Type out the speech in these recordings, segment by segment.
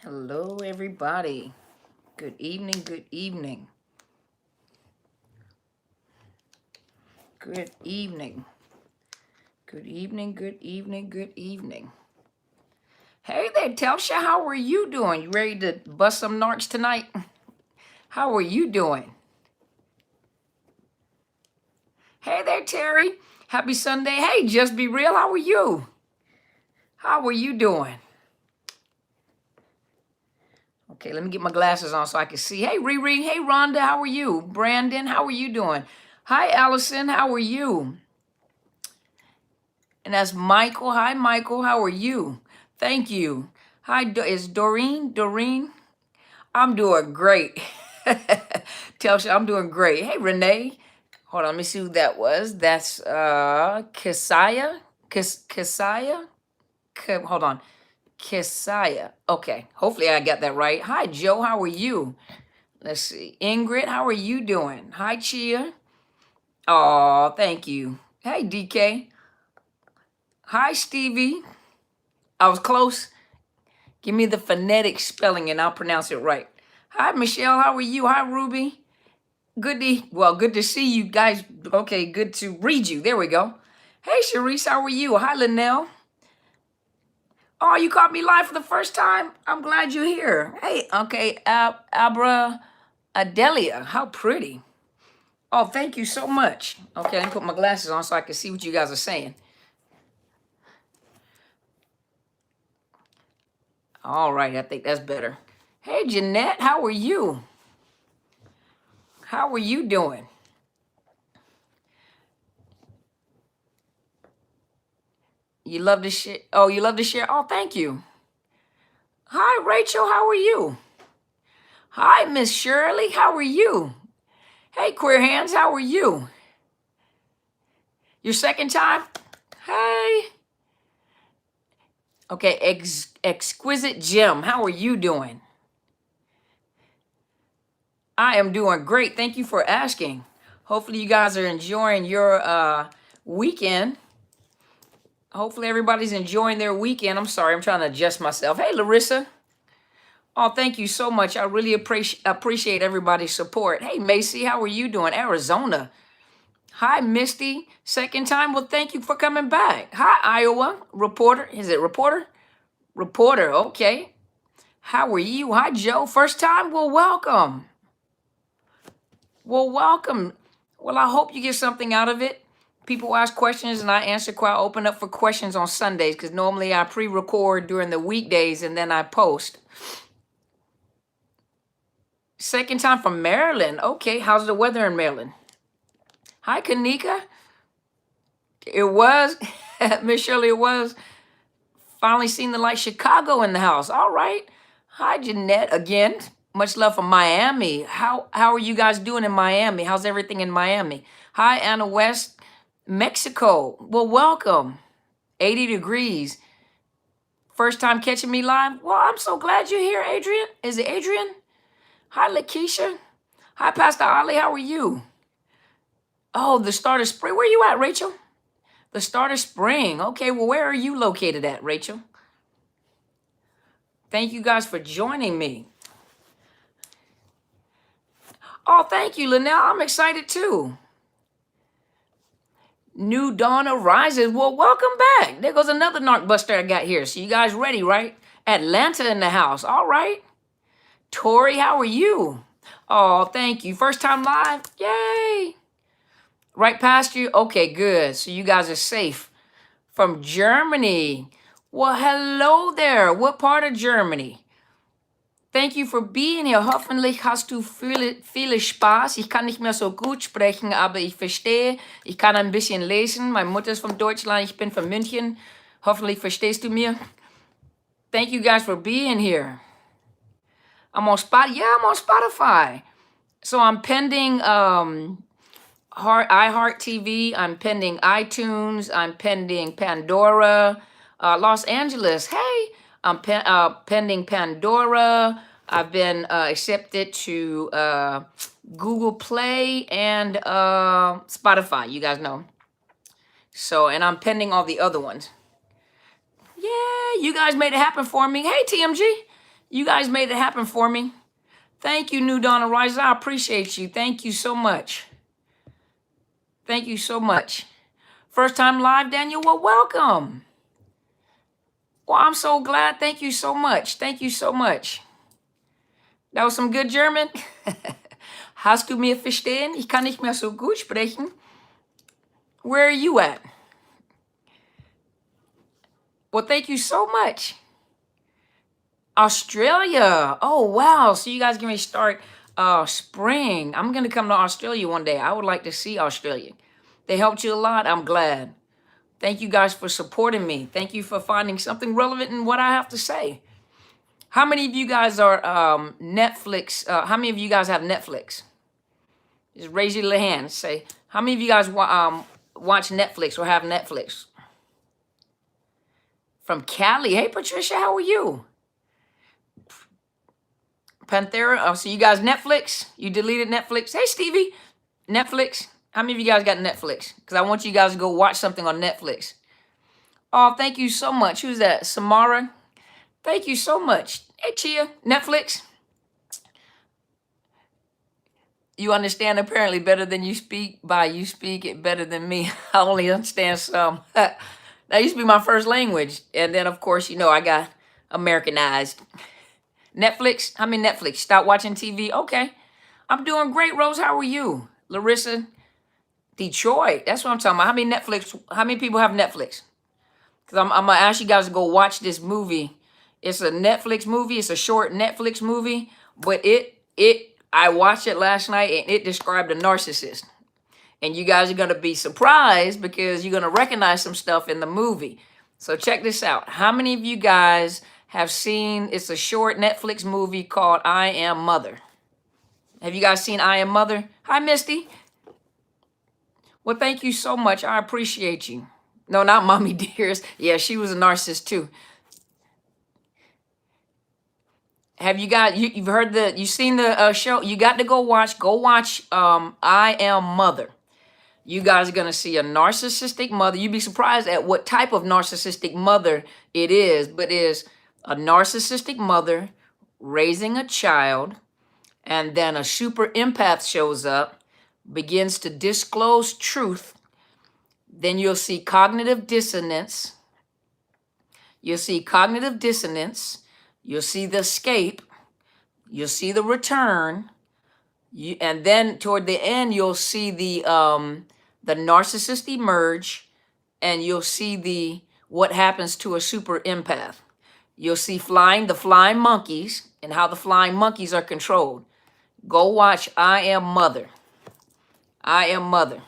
Hello, everybody. Good evening, good evening. Good evening. Good evening, good evening, good evening. Hey there, Telsha, how are you doing? You ready to bust some narcs tonight? How are you doing? Hey there, Terry. Happy Sunday. Hey, just be real. How are you? How are you doing? Okay, let me get my glasses on so I can see. Hey, Riri. Hey, Rhonda. How are you? Brandon, how are you doing? Hi, Allison. How are you? And that's Michael. Hi, Michael. How are you? Thank you. Hi, is Doreen? Doreen? I'm doing great. Telsha, I'm doing great. Hey, Renee. Hold on, let me see who that was. That's Kesaya. Kesaya? Hold on. Kesaya. Okay, hopefully I got that right. Hi, Joe. How are you? Let's see. Ingrid, how are you doing? Hi, Chia. Oh, thank you. Hey, DK. Hi, Stevie. I was close. Give me the phonetic spelling and I'll pronounce it right. Hi, Michelle. How are you? Hi, Ruby. Good to see you guys. Okay, good to read you. There we go. Hey, Sharice. How are you? Hi, Linnell. Oh, you caught me live for the first time? I'm glad you're here. Hey, okay. Abra Adelia. How pretty. Oh, thank you so much. Okay, let me put my glasses on so I can see what you guys are saying. All right, I think that's better. Hey, Jeanette. How are you? How are you doing? You love to share. Oh, you love to share. Oh, thank you. Hi, Rachel. How are you? Hi, Miss Shirley. How are you? Hey, Queer Hands. How are you? Your second time? Hey. Okay, Exquisite Gem. How are you doing? I am doing great. Thank you for asking. Hopefully, you guys are enjoying your weekend. Hopefully, everybody's enjoying their weekend. I'm sorry, I'm trying to adjust myself. Hey, Larissa. Oh, thank you so much. I really appreciate everybody's support. Hey, Macy, how are you doing? Arizona. Hi, Misty. Second time. Well, thank you for coming back. Hi, Iowa. Reporter. Is it reporter? Reporter. Okay. How are you? Hi, Joe. First time? Well, welcome. Well, welcome. Well, I hope you get something out of it. People ask questions and I answer quite open up for questions on Sundays because normally I pre-record during the weekdays and then I post. Second time from Maryland. Okay, how's the weather in Maryland? Hi, Kanika. It was, Miss Shirley, it was. Finally seen the light. Chicago in the house. All right. Hi, Jeanette. Again, much love from Miami. How are you guys doing in Miami? How's everything in Miami? Hi, Anna West, Mexico. Well, welcome. 80 degrees. First time catching me live? Well, I'm so glad you're here, Adrian. Is it Adrian? Hi, Lakeisha. Hi, Pastor Ali. How are you? Oh, the start of spring. Where you at, Rachel? The start of spring. Okay, well, where are you located at, Rachel? Thank you guys for joining me. Oh, thank you, Linnell. I'm excited too. New Dawn arises. Well, welcome back. There goes another narc buster I got here. So you guys ready, right? Atlanta in the house. All right. Tori, how are you? Oh, thank you. First time live? Yay. Right past you? Okay, good. So you guys are safe. From Germany. Well, hello there. What part of Germany? Thank you for being here. Hoffentlich hast du viele Spaß. Ich kann nicht mehr so gut sprechen, aber ich verstehe. Ich kann ein bisschen lesen. Meine Mutter ist von Deutschland. Ich bin von München. Hoffentlich verstehst du mir. Thank you guys for being here. I'm on Spotify. So I'm pending iHeart TV. I'm pending iTunes. I'm pending Pandora. Los Angeles. Hey, I'm pending Pandora. I've been accepted to Google Play and Spotify. You guys know. So, and I'm pending all the other ones. Yeah, you guys made it happen for me. Hey, TMG. You guys made it happen for me. Thank you, New Dawn Rise. I appreciate you. Thank you so much. Thank you so much. First time live, Daniel. Well, welcome. Well, I'm so glad. Thank you so much. Thank you so much. That was some good German. Hast du mir verstehen? Ich kann nicht mehr so gut sprechen. Where are you at? Well, thank you so much. Australia. Oh, wow. So you guys can me start spring. I'm going to come to Australia one day. I would like to see Australia. They helped you a lot. I'm glad. Thank you guys for supporting me. Thank you for finding something relevant in what I have to say. How many of you guys are Netflix? How many of you guys have Netflix? Just raise your little hand and say, how many of you guys watch Netflix or have Netflix? From Cali. Hey, Patricia, how are you? Panthera. Oh, so you guys Netflix? You deleted Netflix? Hey, Stevie. Netflix. How many of you guys got Netflix? Because I want you guys to go watch something on Netflix. Oh, thank you so much. Who's that? Samara. Thank you so much. Hey, Chia. Netflix. You understand apparently better than you speak. You speak it better than me. I only understand some. That used to be my first language. And then, of course, you know, I got Americanized. Netflix? How many Netflix? Stop watching TV? Okay. I'm doing great, Rose. How are you? Larissa? Detroit. That's what I'm talking about. How many people have Netflix? Because I'm going to ask you guys to go watch this movie. It's a Netflix movie. It's a short Netflix movie. But I watched it last night and it described a narcissist. And you guys are going to be surprised because you're going to recognize some stuff in the movie. So check this out. How many of you guys have seen, it's a short Netflix movie called I Am Mother? Have you guys seen I Am Mother? Hi, Misty. Well, thank you so much. I appreciate you. No, not Mommy Dearest. Yeah, she was a narcissist too. Have you guys, you've heard you've seen the show? You got to go watch I Am Mother. You guys are going to see a narcissistic mother. You'd be surprised at what type of narcissistic mother it is, but is a narcissistic mother raising a child, and then a super empath shows up, begins to disclose truth. Then you'll see cognitive dissonance. You'll see cognitive dissonance. You'll see the escape. You'll see the return. And then toward the end, you'll see the narcissist emerge, and you'll see what happens to a super empath. You'll see the flying monkeys and how the flying monkeys are controlled. Go watch I Am Mother. I Am Mother.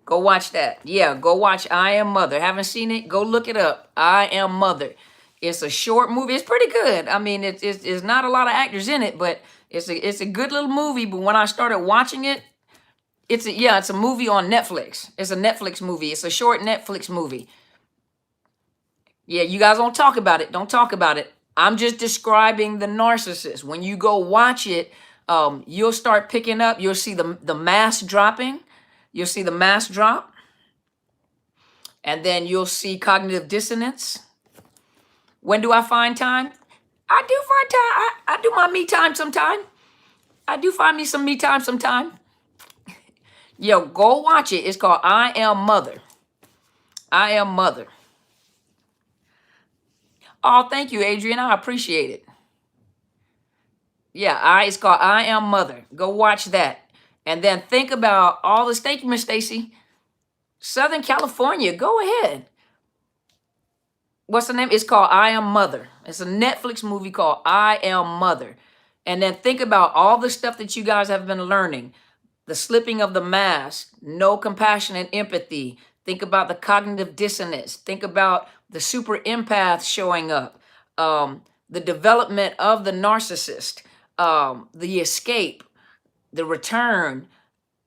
Go watch that. Yeah, go watch I Am Mother. Haven't seen it? Go look it up. I Am Mother. It's a short movie. It's pretty good. I mean, it's not a lot of actors in it, but it's a good little movie. But when I started watching it, it's a movie on Netflix. It's a Netflix movie. It's a short Netflix movie. Yeah, you guys don't talk about it. Don't talk about it. I'm just describing the narcissist. When you go watch it, you'll start picking up. You'll see the mask dropping. You'll see the mask drop. And then you'll see cognitive dissonance. When do I find time? I do find time. I do my me time sometime. I do find me some me time sometime. Yo, go watch it. It's called I Am Mother. I Am Mother. Oh, thank you, Adrian. I appreciate it. Yeah, it's called I Am Mother. Go watch that. And then think about all this. Thank you, Miss Stacy. Southern California, go ahead. What's the name? It's called I Am Mother. It's a Netflix movie called I Am Mother. And then think about all the stuff that you guys have been learning. The slipping of the mask, no compassion and empathy. Think about the cognitive dissonance. Think about the super empath showing up. The development of the narcissist. The escape. The return.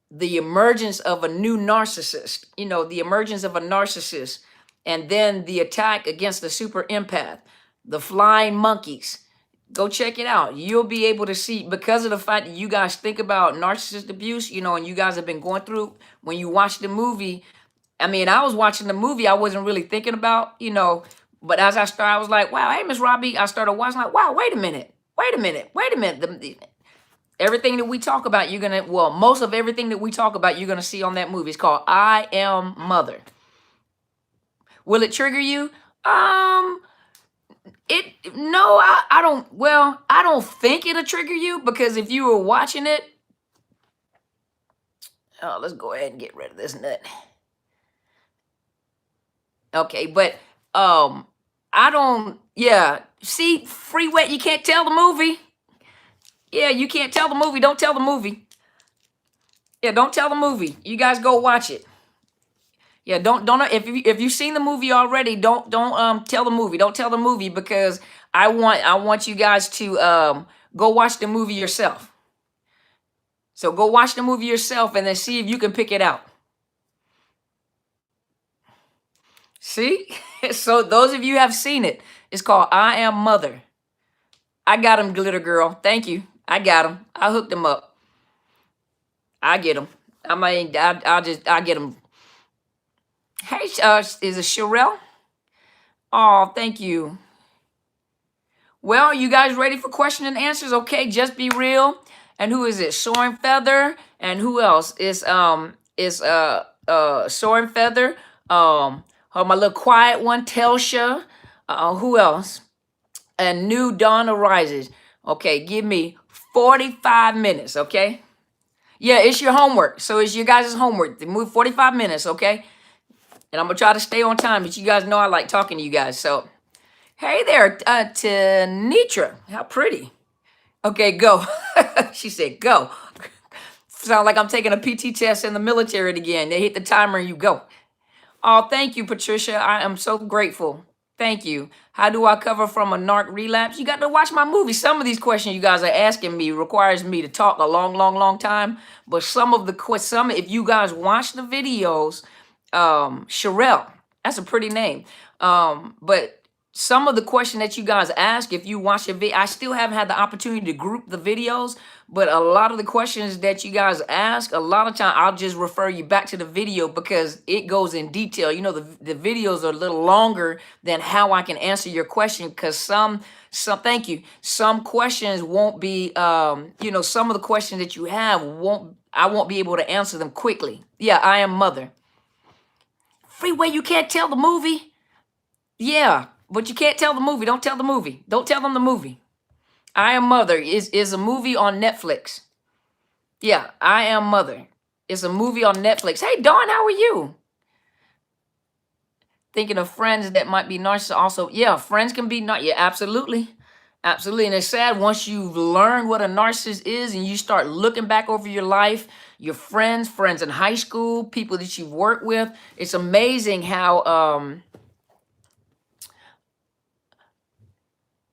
The emergence of a new narcissist. You know, the emergence of a narcissist. And then the attack against the super empath. The flying monkeys. Go check it out. You'll be able to see, because of the fact that you guys think about narcissist abuse, you know, and you guys have been going through, when you watch the movie, I mean, I was watching the movie, I wasn't really thinking about, you know, but as I started, I was like, wow, hey, Miss Robbie, I started watching, like, wow, wait a minute. Wait a minute. Wait a minute. Everything that we talk about, most of everything that we talk about, you're gonna see on that movie. It's called I Am Mother. Will it trigger you? Um, no, I don't. Well, I don't think it'll trigger you because if you were watching it, oh, let's go ahead and get rid of this nut. Okay, but I don't. Yeah, see, free wet. You can't tell the movie. Yeah, you can't tell the movie. Don't tell the movie. Yeah, don't tell the movie. You guys go watch it. Yeah, don't if you've seen the movie already, don't tell the movie. Don't tell the movie because I want you guys to go watch the movie yourself. So go watch the movie yourself and then see if you can pick it out. See? So those of you have seen it, it's called I Am Mother. I got him, Glitter Girl. Thank you. I got him. I hooked him up. I get him. I get him. Hey, is it Sherelle? Oh, thank you. Well, you guys ready for question and answers? Okay, just be real. And who is it? Soaring Feather. And who else? Soaring Feather. My little quiet one, Telsha. Who else? And New Dawn Arises. Okay, give me 45 minutes, okay? Yeah, it's your homework. So it's your guys' homework. They move 45 minutes, okay? And I'm going to try to stay on time, but you guys know I like talking to you guys. So, hey there, Tanitra. How pretty. Okay, go. She said, go. Sound like I'm taking a PT test in the military again. They hit the timer and you go. Oh, thank you, Patricia. I am so grateful. Thank you. How do I cover from a narc relapse? You got to watch my movie. Some of these questions you guys are asking me requires me to talk a long, long, long time. But some of the questions, if you guys watch the videos, Sherelle, that's a pretty name. But some of the question that you guys ask, if you watch the video, I still haven't had the opportunity to group the videos, but a lot of the questions that you guys ask, a lot of time I'll just refer you back to the video because it goes in detail. You know, the videos are a little longer than how I can answer your question because thank you. Some questions won't be, some of the questions that you have I won't be able to answer them quickly. Yeah, I Am Mother. Freeway, you can't tell the movie? Yeah, but you can't tell the movie. Don't tell the movie. Don't tell them the movie. I Am Mother is a movie on Netflix. Yeah, I Am Mother. It's a movie on Netflix. Hey, Dawn, how are you? Thinking of friends that might be narcissists also. Yeah, friends can be not. Yeah, absolutely. Absolutely. And it's sad once you've learned what a narcissist is and you start looking back over your life, your friends in high school, people that you've worked with. It's amazing how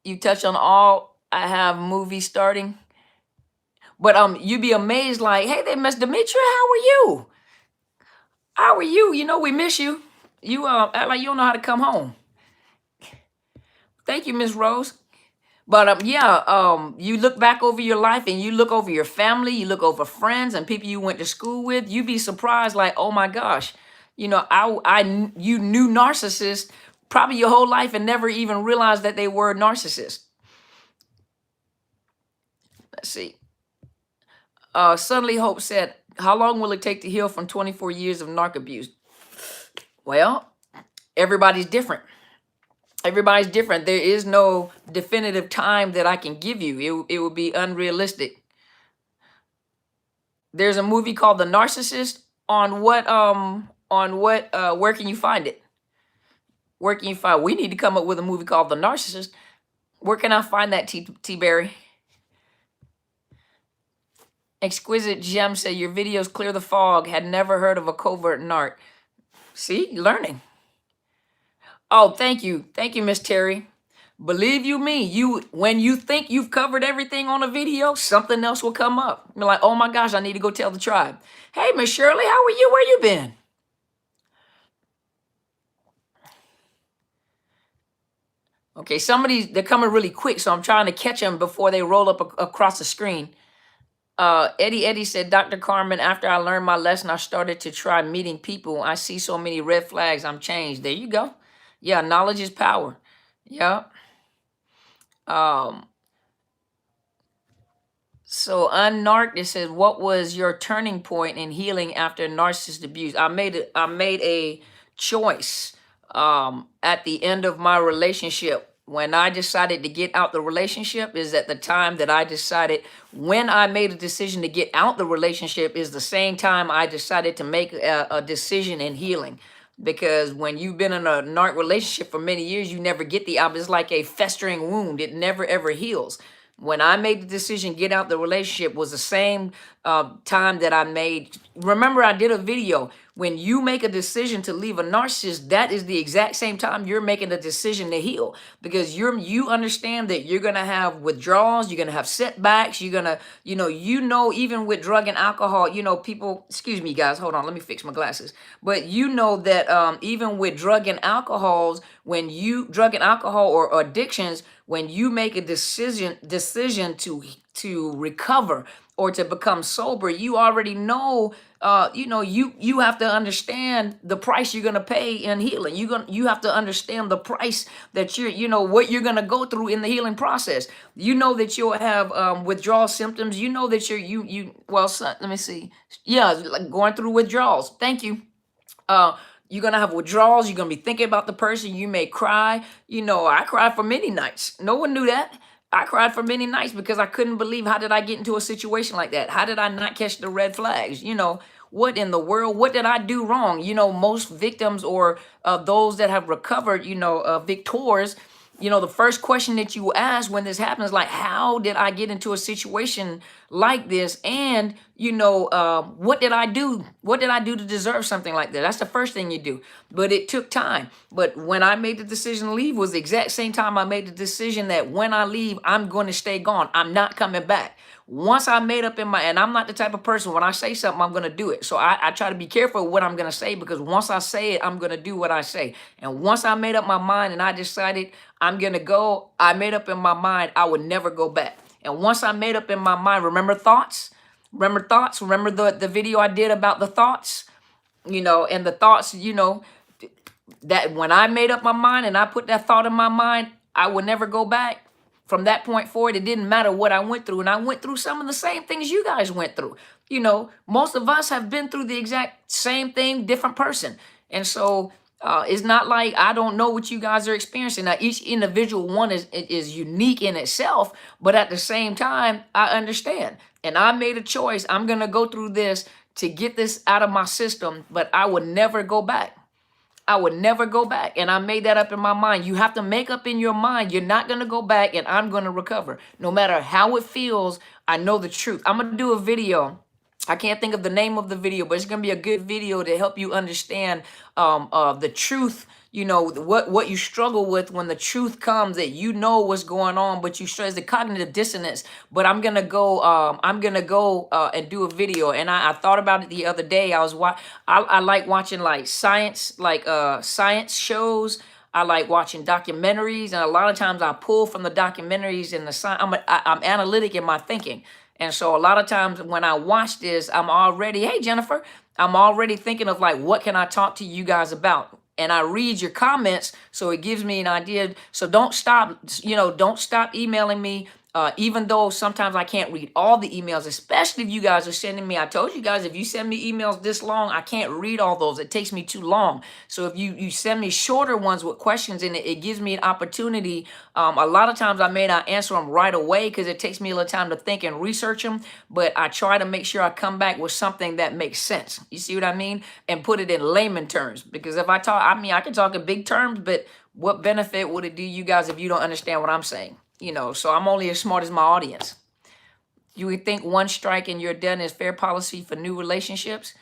you touch on all. I have movies starting. But you'd be amazed like, hey there, Miss Demetria, how are you? How are you? You know we miss you. You act like you don't know how to come home. Thank you, Miss Rose. But you look back over your life and you look over your family, you look over friends and people you went to school with. You'd be surprised, like, oh my gosh, you knew narcissists probably your whole life and never even realized that they were narcissists. Let's see. Suddenly Hope said, how long will it take to heal from 24 years of narc abuse? Well, everybody's different. Everybody's different. There is no definitive time that I can give you. It would be unrealistic. There's a movie called The Narcissist. Where can you find it? Where can you find? We need to come up with a movie called The Narcissist. Where can I find that, T Berry? Exquisite Gem said your videos clear the fog. Had never heard of a covert narc. See, learning. Oh, thank you. Thank you, Miss Terry. Believe you me, when you think you've covered everything on a video, something else will come up. You're like, oh my gosh, I need to go tell the tribe. Hey, Miss Shirley, how are you? Where you been? Okay, they're coming really quick, so I'm trying to catch them before they roll up across the screen. Eddie said, Dr. Carmen, after I learned my lesson, I started to try meeting people. I see so many red flags. I'm changed. There you go. Yeah, knowledge is power. Yeah. So unnarked, it says, what was your turning point in healing after narcissist abuse? I made a choice at the end of my relationship. When I decided to get out the relationship is at the time that I decided, when I made a decision to get out the relationship is the same time I decided to make a decision in healing. Because when you've been in a narc relationship for many years, you never get the it's like a festering wound. It never ever heals. When I made the decision get out the relationship was the same time that I made. Remember, I did a video. When you make a decision to leave a narcissist, that is the exact same time you're making the decision to heal, because you understand that you're gonna have withdrawals, you're gonna have setbacks, you're gonna, even with drug and alcohol, people. Excuse me, guys. Hold on, let me fix my glasses. But you know that even with drug and alcohols, when you drug and alcohol or addictions, when you make a decision to recover or to become sober, you already know, you have to understand the price you're gonna pay in healing. You have to understand the price that what you're gonna go through in the healing process. You know that you'll have withdrawal symptoms. You know that let me see. Yeah, like going through withdrawals. Thank you. You're gonna have withdrawals. You're gonna be thinking about the person. You may cry. I cried for many nights. No one knew that. I cried for many nights because I couldn't believe, how did I get into a situation like that? How did I not catch the red flags? What in the world? What did I do wrong? Most victims or those that have recovered, victors, the first question that you ask when this happens, like, how did I get into a situation like this? And, what did I do? What did I do to deserve something like that? That's the first thing you do. But it took time. But when I made the decision to leave was the exact same time I made the decision that when I leave, I'm going to stay gone. I'm not coming back. Once I made up and I'm not the type of person, when I say something, I'm going to do it. So I try to be careful what I'm going to say, because once I say it, I'm going to do what I say. And once I made up my mind and I decided I'm going to go, I made up in my mind, I would never go back. And once I made up in my mind, remember thoughts? Remember thoughts? Remember the video I did about the thoughts? And the thoughts, that when I made up my mind and I put that thought in my mind, I would never go back. From that point forward, it didn't matter what I went through. And I went through some of the same things you guys went through. Most of us have been through the exact same thing, different person. And so it's not like I don't know what you guys are experiencing. Now, each individual one is unique in itself, but at the same time, I understand. And I made a choice. I'm going to go through this to get this out of my system, but I would never go back. I would never go back. And I made that up in my mind. You have to make up in your mind, you're not going to go back and I'm going to recover. No matter how it feels, I know the truth. I'm going to do a video. I can't think of the name of the video, but it's going to be a good video to help you understand the truth. What you struggle with when the truth comes, that what's going on, but you stress the cognitive dissonance. But I'm gonna go and do a video. And I thought about it the other day. I like watching like science shows. I like watching documentaries, and a lot of times I pull from the documentaries and the science. I'm analytic in my thinking. And so a lot of times when I watch this, hey Jennifer, I'm already thinking of like, what can I talk to you guys about? And I read your comments, so it gives me an idea. So don't stop emailing me. Even though sometimes I can't read all the emails, especially if you guys are sending me. I told you guys, if you send me emails this long, I can't read all those. It takes me too long. So if you send me shorter ones with questions in it, it gives me an opportunity. A lot of times I may not answer them right away because it takes me a little time to think and research them. But I try to make sure I come back with something that makes sense. You see what I mean? And put it in layman terms. Because if I can talk in big terms, but what benefit would it do you guys if you don't understand what I'm saying? So I'm only as smart as my audience. You would think one strike and you're done is fair policy for new relationships.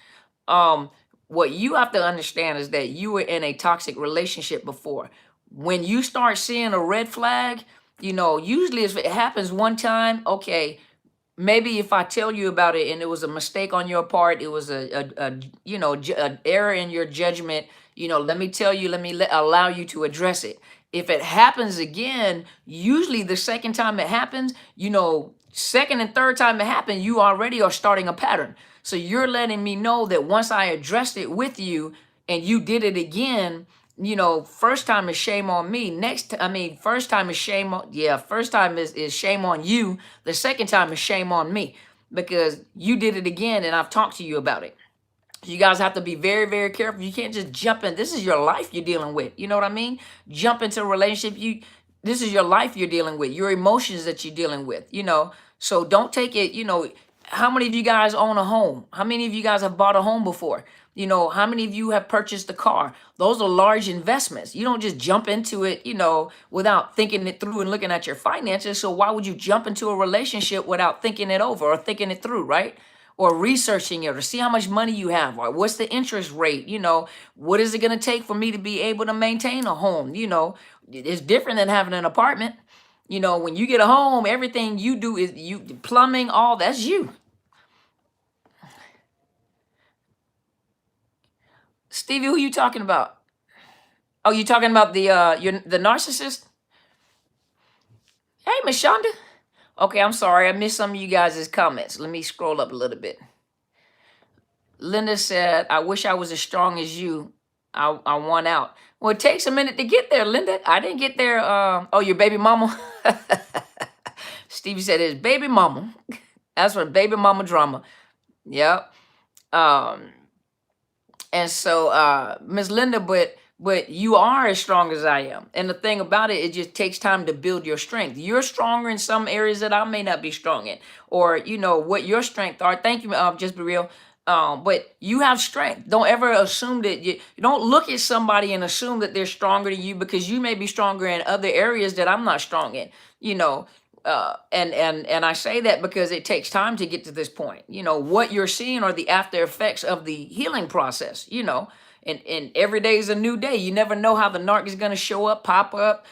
What you have to understand is that you were in a toxic relationship before. When you start seeing a red flag, usually if it happens one time, okay, maybe if I tell you about it and it was a mistake on your part, it was an error in your judgment, let me tell you, allow you to address it. If it happens again, usually the second time it happens, second and third time it happened, you already are starting a pattern. So you're letting me know that once I addressed it with you and you did it again, first time is shame on me. First time is first time is shame on you. The second time is shame on me because you did it again and I've talked to you about it. You guys have to be very, very careful. You can't just jump in. This is your life you're dealing with. You know what I mean? Jump into a relationship. This is your life you're dealing with, your emotions that you're dealing with. So don't take it. How many of you guys own a home? How many of you guys have bought a home before? How many of you have purchased a car? Those are large investments. You don't just jump into it, without thinking it through and looking at your finances. So why would you jump into a relationship without thinking it over or thinking it through, right? Or researching it or see how much money you have or what's the interest rate, what is it going to take for me to be able to maintain a home? It's different than having an apartment. When you get a home, everything you do is plumbing, all that's you. Stevie, who you talking about? Oh, you talking about the narcissist? Hey, Miss Shonda. Okay, I'm sorry. I missed some of you guys' comments. Let me scroll up a little bit. Linda said, I wish I was as strong as you. I won out. Well, it takes a minute to get there, Linda. I didn't get there. Oh, your baby mama? Stevie said it's baby mama. That's what baby mama drama. Yep. And so, Miss Linda, but you are as strong as I am. And the thing about it just takes time to build your strength. You're stronger in some areas that I may not be strong in, or what your strengths are. Thank you. Just be real. But you have strength. Don't ever assume that you don't look at somebody and assume that they're stronger than you because you may be stronger in other areas that I'm not strong in. And I say that because it takes time to get to this point. What you're seeing are the after effects of the healing process. And every day is a new day. You never know how the narc is going to show up, pop up,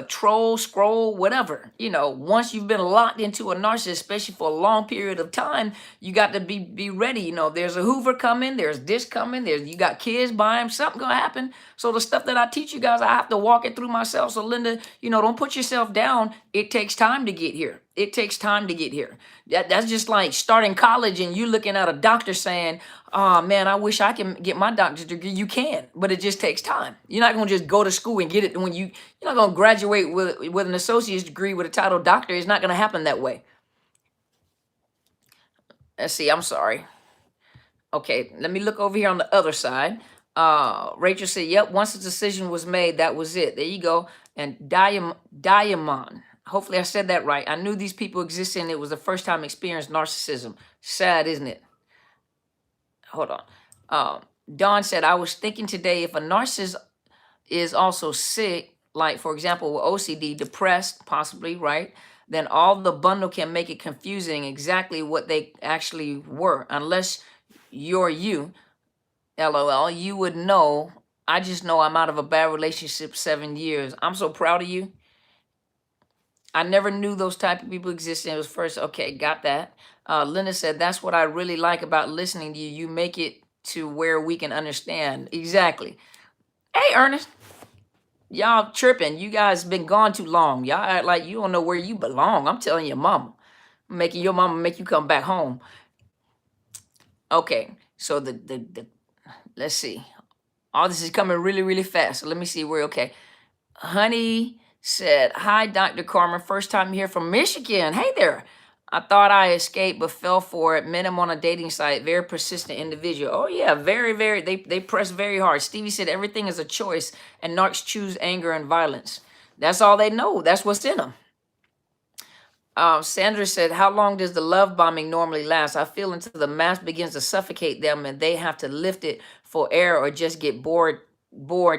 troll, scroll, whatever. Once you've been locked into a narcissist, especially for a long period of time, you got to be ready. There's a Hoover coming, there's this coming, you got kids by him, something going to happen. So the stuff that I teach you guys, I have to walk it through myself. So Linda, don't put yourself down. It takes time to get here. It takes time to get here. That's just like starting college and you looking at a doctor saying, oh man, I wish I can get my doctor's degree. You can, but it just takes time. You're not going to just go to school and get it when you're not going to graduate with an associate's degree with a title doctor. It's not going to happen that way. Let's see. I'm sorry. Okay, let me look over here on the other side. Rachel said, yep, once the decision was made, that was it. There you go. And Diamond. Hopefully I said that right. I knew these people existed and it was the first time I experienced narcissism. Sad, isn't it? Hold on. Dawn said, I was thinking today, if a narcissist is also sick, like for example, with OCD, depressed, possibly, right? Then all the bundle can make it confusing exactly what they actually were. Unless you're you, LOL, you would know. I just know I'm out of a bad relationship 7 years. I'm so proud of you. I never knew those type of people existed. It was first, okay, got that. Linda said, that's what I really like about listening to you. You make it to where we can understand. Exactly. Hey, Ernest. Y'all tripping. You guys been gone too long. Y'all act like you don't know where you belong. I'm telling your mama. I'm making your mama make you come back home. Okay, so the let's see. All this is coming really, really fast. So let me see where, okay. Honey said, hi, Dr. Carmen. First time here from Michigan. Hey there. I thought I escaped, but fell for it. Met him on a dating site. Very persistent individual. Oh, yeah. Very, very. They press very hard. Stevie said everything is a choice, and narcs choose anger and violence. That's all they know. That's what's in them. Sandra said, how long does the love bombing normally last? I feel until the mask begins to suffocate them and they have to lift it for air or just get bored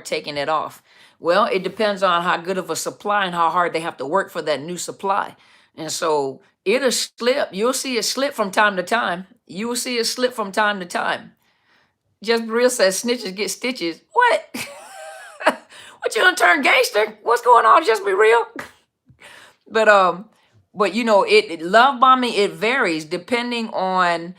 taking it off. Well, it depends on how good of a supply and how hard they have to work for that new supply. And so it'll slip. You'll see it slip from time to time. You will see it slip from time to time. Just Real says snitches get stitches. What? What, you gonna turn gangster? What's going on? Just Be Real. But it love bombing, it varies depending on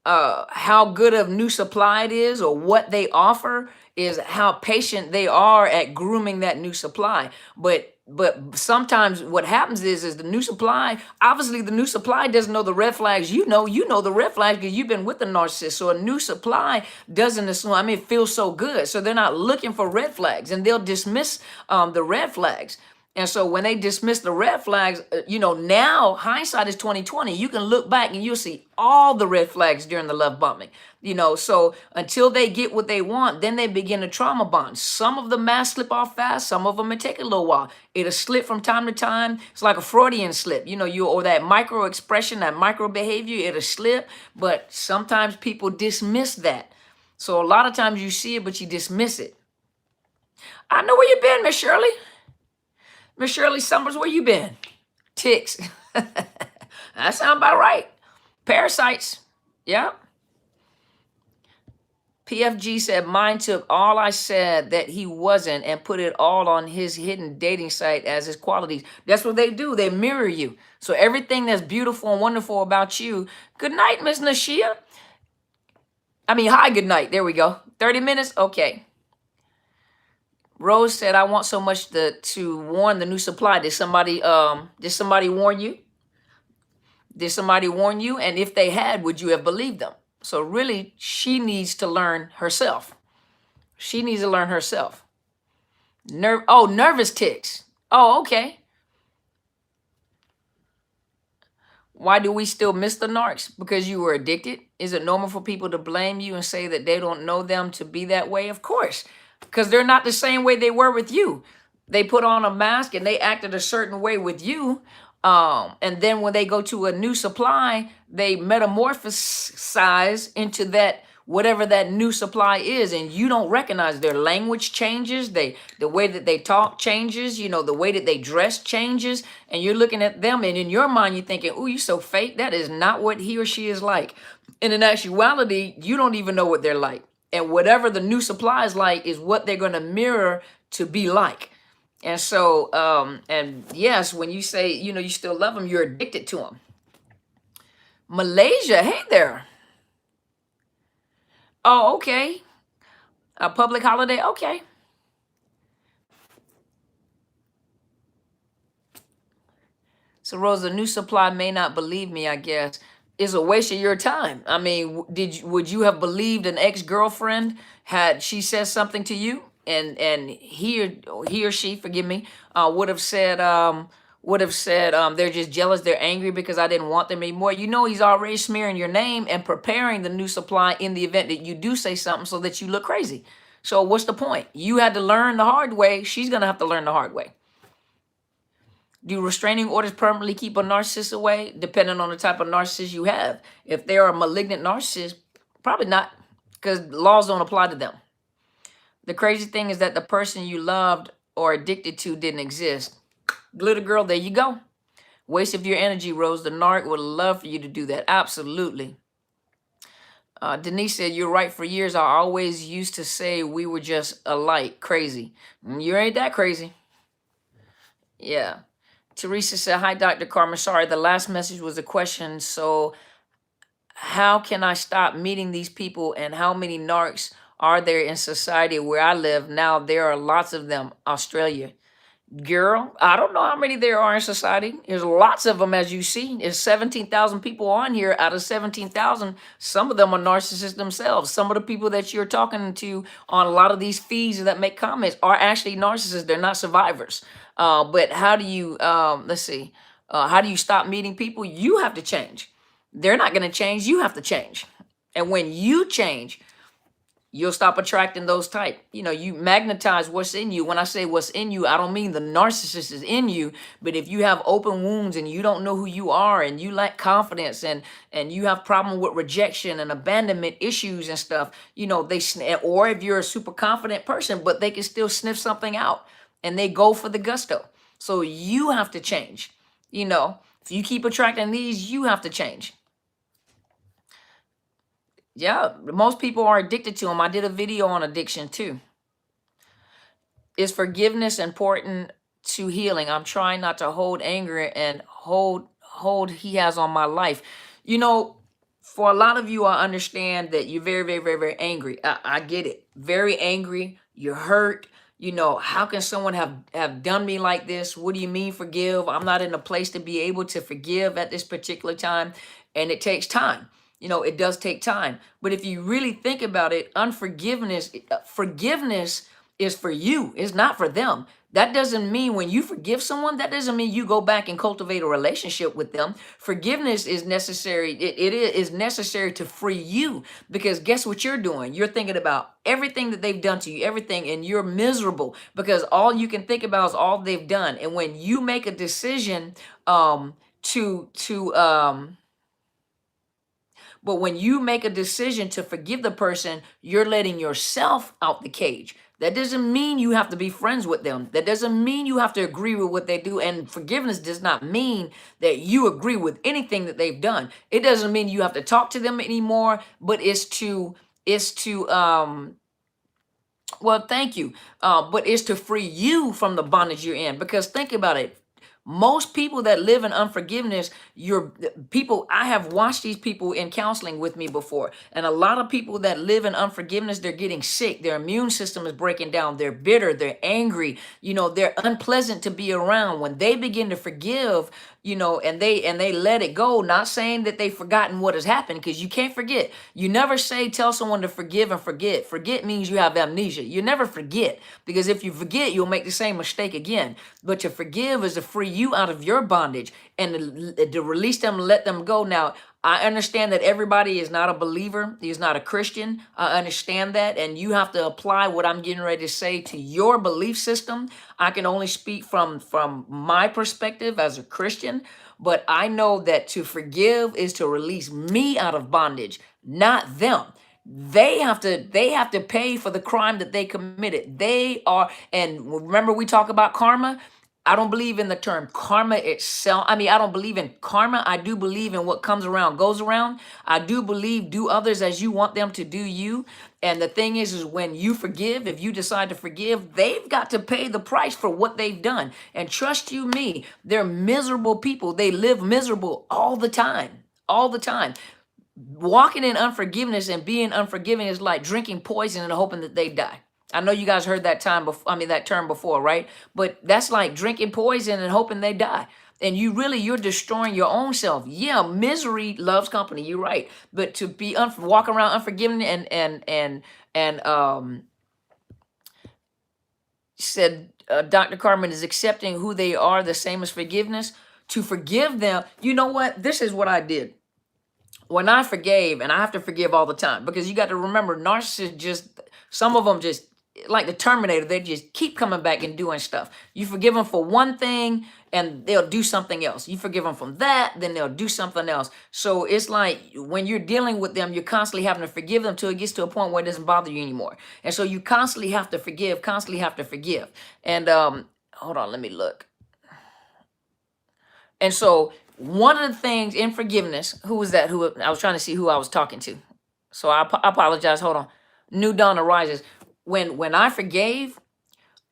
how good of new supply it is, or what they offer is how patient they are at grooming that new supply. But But sometimes what happens is the new supply, obviously the new supply doesn't know the red flags. You know the red flags because you've been with the narcissist. So a new supply doesn't assume, I mean, it feels so good. So they're not looking for red flags, and they'll dismiss the red flags. And so when they dismiss the red flags, now hindsight is 2020. You can look back and you'll see all the red flags during the love bombing. So until they get what they want, then they begin to trauma bond. Some of the masks slip off fast, some of them it take a little while. It'll slip from time to time. It's like a Freudian slip, or that micro expression, that micro behavior, it'll slip, but sometimes people dismiss that. So a lot of times you see it, but you dismiss it. I know where you been, Miss Shirley. Miss Shirley Summers, where you been? Ticks. That sound about right. Parasites. Yeah. PFG said, mine took all I said that he wasn't and put it all on his hidden dating site as his qualities. That's what they do. They mirror you. So everything that's beautiful and wonderful about you. Good night, Miss Nashia. Hi, good night. There we go. 30 minutes? Okay. Rose said, I want so much to warn the new supply. Did somebody warn you? Did somebody warn you? And if they had, would you have believed them? So really, she needs to learn herself. She needs to learn herself. Nervous tics. Oh, okay. Why do we still miss the narcs? Because you were addicted? Is it normal for people to blame you and say that they don't know them to be that way? Of course. Because they're not the same way they were with you. They put on a mask and they acted a certain way with you. And then when they go to a new supply, they metamorphosize into that, whatever that new supply is. And you don't recognize their language changes. The way that they talk changes, the way that they dress changes. And you're looking at them and in your mind, you're thinking, oh, you're so fake. That is not what he or she is like. And in actuality, you don't even know what they're like. And whatever the new supply is like is what they're going to mirror to be like. And so, and yes, when you say, you still love them, you're addicted to them. Malaysia, hey there. Oh, okay. A public holiday, okay. So, Rose, the new supply may not believe me, I guess. It's a waste of your time. Would you have believed an ex-girlfriend had she said something to you, and he or she, forgive me, would have said they're just jealous, they're angry because I didn't want them anymore. He's already smearing your name and preparing the new supply in the event that you do say something so that you look crazy. So what's the point? You had to learn the hard way. She's gonna have to learn the hard way. Do restraining orders permanently keep a narcissist away? Depending on the type of narcissist you have. If they're a malignant narcissist, probably not, because laws don't apply to them. The crazy thing is that the person you loved or addicted to didn't exist. Glitter girl, there you go. Waste of your energy, Rose. The narc would love for you to do that. Absolutely. Denise said, you're right. For years, I always used to say we were just alike. Crazy. You ain't that crazy. Yeah. Teresa said, hi, Dr. Carmen. Sorry, the last message was a question. So how can I stop meeting these people, and how many narcs are there in society where I live? Now there are lots of them. Australia. Girl, I don't know how many there are in society. There's lots of them, as you see. There's 17,000 people on here. Out of 17,000, some of them are narcissists themselves. Some of the people that you're talking to on a lot of these feeds that make comments are actually narcissists. They're not survivors. But how do you, how do you stop meeting people? You have to change. They're not going to change. You have to change. And when you change, you'll stop attracting those type. You magnetize what's in you. When I say what's in you, I don't mean the narcissist is in you, but if you have open wounds and you don't know who you are and you lack confidence and you have problem with rejection and abandonment issues and stuff, or if you're a super confident person, but they can still sniff something out and they go for the gusto. So you have to change. If you keep attracting these, you have to change. Yeah, most people are addicted to them. I did a video on addiction too. Is forgiveness important to healing? I'm trying not to hold anger and hold he has on my life. For a lot of you, I understand that you're very, very, very, very angry. I get it. Very angry. You're hurt. You know, how can someone have done me like this? What do you mean forgive? I'm not in a place to be able to forgive at this particular time. And it takes time. You know, it does take time. But if you really think about it, unforgiveness, forgiveness is for you. It's not for them. That doesn't mean when you forgive someone, that doesn't mean you go back and cultivate a relationship with them. Forgiveness is necessary. It is necessary to free you, because guess what you're doing? You're thinking about everything that they've done to you, everything, and you're miserable because all you can think about is all they've done. And when you make a decision to but when you make a decision to forgive the person, you're letting yourself out the cage. That doesn't mean you have to be friends with them. That doesn't mean you have to agree with what they do. And forgiveness does not mean that you agree with anything that they've done. It doesn't mean you have to talk to them anymore, but well, thank you. But it's to free you from the bondage you're in. Because think about it. Most people that live in unforgiveness, I have watched these people in counseling with me before. And a lot of people that live in unforgiveness, they're getting sick. Their immune system is breaking down. They're bitter. They're angry. You know, they're unpleasant to be around. When they begin to forgive, you know, and they let it go, not saying that they've forgotten what has happened, because you can't forget. You never tell someone to forgive and forget. Forget means you have amnesia. You never forget, because if you forget, you'll make the same mistake again. But to forgive is to free you out of your bondage and to release them, let them go. Now, I understand that everybody is not a believer, is not a Christian. I understand that, and you have to apply what I'm getting ready to say to your belief system. I can only speak from my perspective as a Christian, but I know that to forgive is to release me out of bondage, not them. They have to pay for the crime that they committed. They are, and remember we talk about karma. I don't believe in the term karma itself. I mean, I don't believe in karma. I do believe in what comes around goes around. I do believe do others as you want them to do you. And the thing is when you forgive, if you decide to forgive, they've got to pay the price for what they've done. And trust you me, they're miserable people. They live miserable all the time. All the time. Walking in unforgiveness and being unforgiving is like drinking poison and hoping that they die. I know you guys heard that that term before, right? But that's like drinking poison and hoping they die. And you're destroying your own self. Yeah, misery loves company. You're right. But to be walk around unforgiving and said Dr. Carmen is accepting who they are, the same as forgiveness. To forgive them, you know what? This is what I did. When I forgave, and I have to forgive all the time, because you got to remember, narcissists some of them just like the Terminator, they just keep coming back and doing stuff. You forgive them for one thing and they'll do something else. You forgive them from that, then they'll do something else. So it's like when you're dealing with them, you're constantly having to forgive them till it gets to a point where it doesn't bother you anymore. And so you constantly have to forgive, constantly have to forgive. And hold on, let me look. And so one of the things in forgiveness, who was that? Who I was trying to see who I was talking to. So I apologize. Hold on. New dawn arises. When I forgave,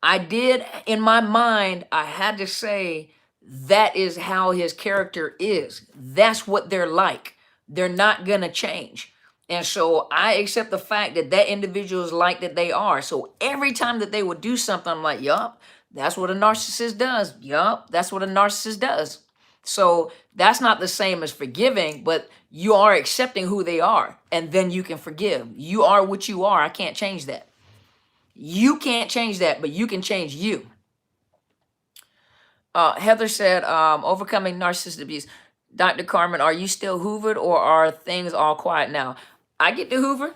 I did in my mind, I had to say that is how his character is. That's what they're like. They're not gonna change. And so I accept the fact that that individual is like that they are. So every time that they would do something, I'm like, yup, that's what a narcissist does. Yup, that's what a narcissist does. So that's not the same as forgiving, but you are accepting who they are, and then you can forgive. You are what you are. I can't change that. You can't change that, but you can change you. Heather said, overcoming narcissist abuse. Dr. Carmen, are you still hoovered or are things all quiet now? I get to hoover.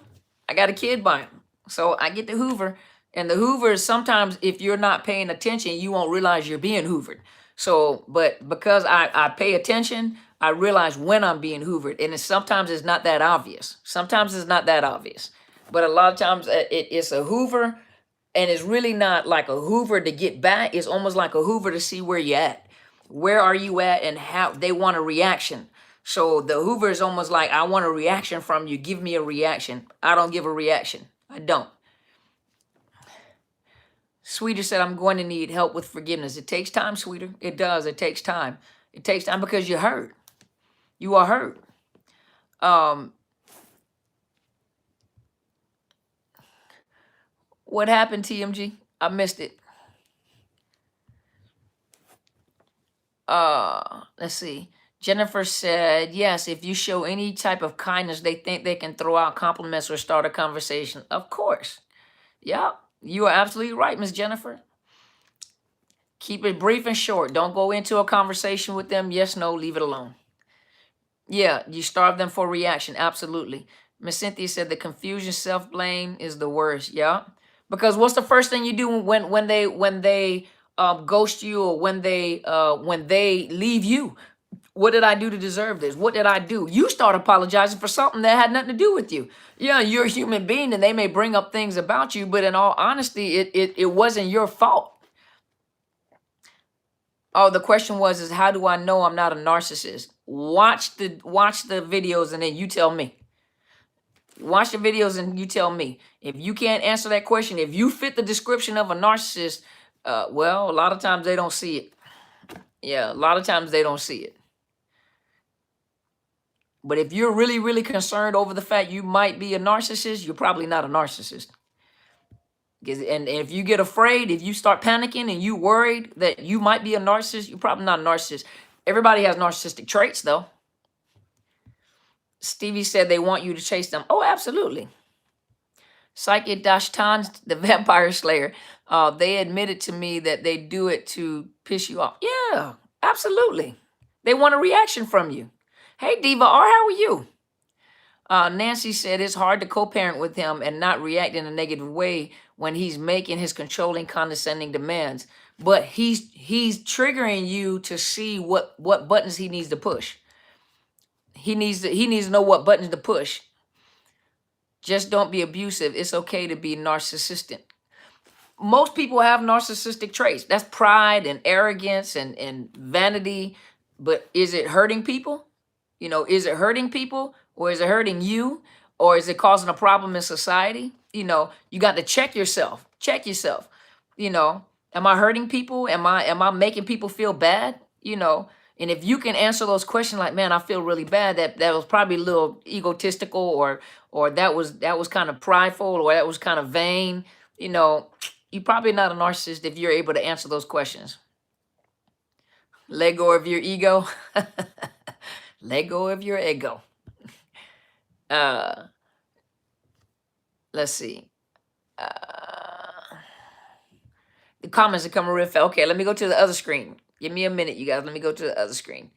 I got a kid by him. So I get to hoover. And the hoover is sometimes if you're not paying attention, you won't realize you're being hoovered. So, but because I pay attention, I realize when I'm being hoovered. And sometimes it's not that obvious. Sometimes it's not that obvious. But a lot of times it's a hoover. And it's really not like a hoover to get back. It's almost like a hoover to see where you're at. Where are you at and how they want a reaction. So the hoover is almost like, I want a reaction from you. Give me a reaction. I don't give a reaction. I don't. Sweeter said, I'm going to need help with forgiveness. It takes time, Sweeter. It does. It takes time. It takes time because you're hurt. You are hurt. What happened, TMG? I missed it. Let's see. Jennifer said, yes, if you show any type of kindness, they think they can throw out compliments or start a conversation. Of course. Yeah, you are absolutely right, Miss Jennifer. Keep it brief and short. Don't go into a conversation with them. Yes, no, leave it alone. Yeah, you starve them for reaction. Absolutely. Miss Cynthia said the confusion, self-blame is the worst. Yeah. Because what's the first thing you do when they ghost you, or when they leave you? What did I do to deserve this? What did I do? You start apologizing for something that had nothing to do with you. Yeah, you're a human being and they may bring up things about you, but in all honesty, it wasn't your fault. Oh, the question is how do I know I'm not a narcissist? Watch the videos and then you tell me. Watch the videos and you tell me. If you can't answer that question, if you fit the description of a narcissist, well, a lot of times they don't see it. Yeah, a lot of times they don't see it. But if you're really, really concerned over the fact you might be a narcissist, you're probably not a narcissist. And if you get afraid, if you start panicking and you worried that you might be a narcissist, you're probably not a narcissist. Everybody has narcissistic traits, though. Stevie said they want you to chase them. Oh, absolutely. Psychic Dashtan, the vampire slayer, they admitted to me that they do it to piss you off. Yeah, absolutely. They want a reaction from you. Hey, Diva R, how are you? Nancy said it's hard to co-parent with him and not react in a negative way when he's making his controlling, condescending demands. But he's triggering you to see what buttons he needs to push. He needs to know what buttons to push. Just don't be abusive. It's okay to be narcissistic. Most people have narcissistic traits. That's pride and arrogance and vanity. But is it hurting people? You know, is it hurting people, or is it hurting you, or is it causing a problem in society? You know, you got to check yourself. Check yourself. You know, am I hurting people? Am I making people feel bad? You know, and if you can answer those questions like, man, I feel really bad, that was probably a little egotistical, or that was kind of prideful, or that was kind of vain, you know, you're probably not a narcissist if you're able to answer those questions. Let go of your ego. Let go of your ego. Let's see. The comments are coming real fast. Okay, let me go to the other screen. Give me a minute, you guys. Let me go to the other screen.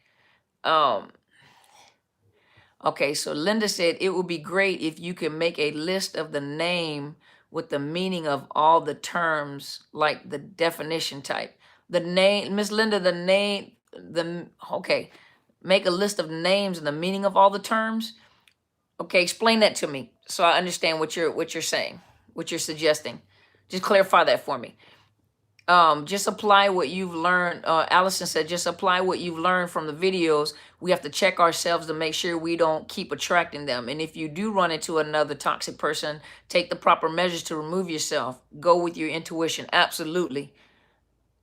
Okay, so Linda said it would be great if you could make a list of the name with the meaning of all the terms, like the definition type. The name, Miss Linda, okay. Make a list of names and the meaning of all the terms. Okay, explain that to me so I understand what you're saying, what you're suggesting. Just clarify that for me. Just apply what you've learned. Allison said, just apply what you've learned from the videos. We have to check ourselves to make sure we don't keep attracting them. And if you do run into another toxic person, take the proper measures to remove yourself. Go with your intuition. Absolutely.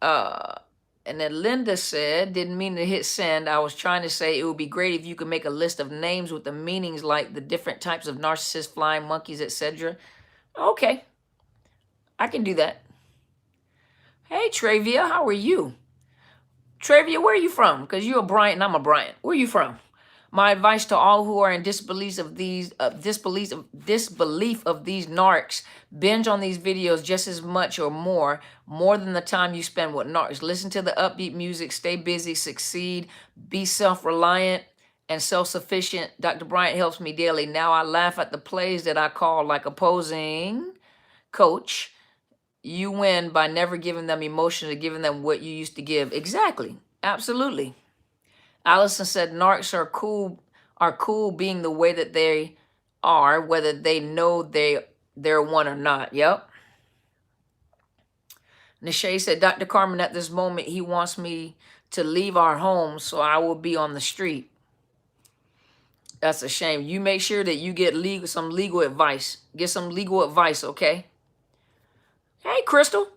And then Linda said, didn't mean to hit send. I was trying to say it would be great if you could make a list of names with the meanings, like the different types of narcissists, flying monkeys, etc. Okay, I can do that. Hey, Travia, how are you? Travia, where are you from? Because you're a Bryant and I'm a Bryant. Where are you from? My advice to all who are in disbelief of these disbelief of these narcs: binge on these videos just as much or more than the time you spend with narcs. Listen to the upbeat music, stay busy, succeed, be self-reliant and self-sufficient. Dr. Bryant helps me daily. Now I laugh at the plays that I call like opposing coach. You win by never giving them emotion or giving them what you used to give. Exactly. Absolutely. Allison said narcs are cool being the way that they are, whether they know they're one or not. Yep. Nishay said, Dr. Carmen, at this moment, he wants me to leave our home so I will be on the street. That's a shame. You make sure that you get some legal advice. Get some legal advice, okay? Hey, Crystal.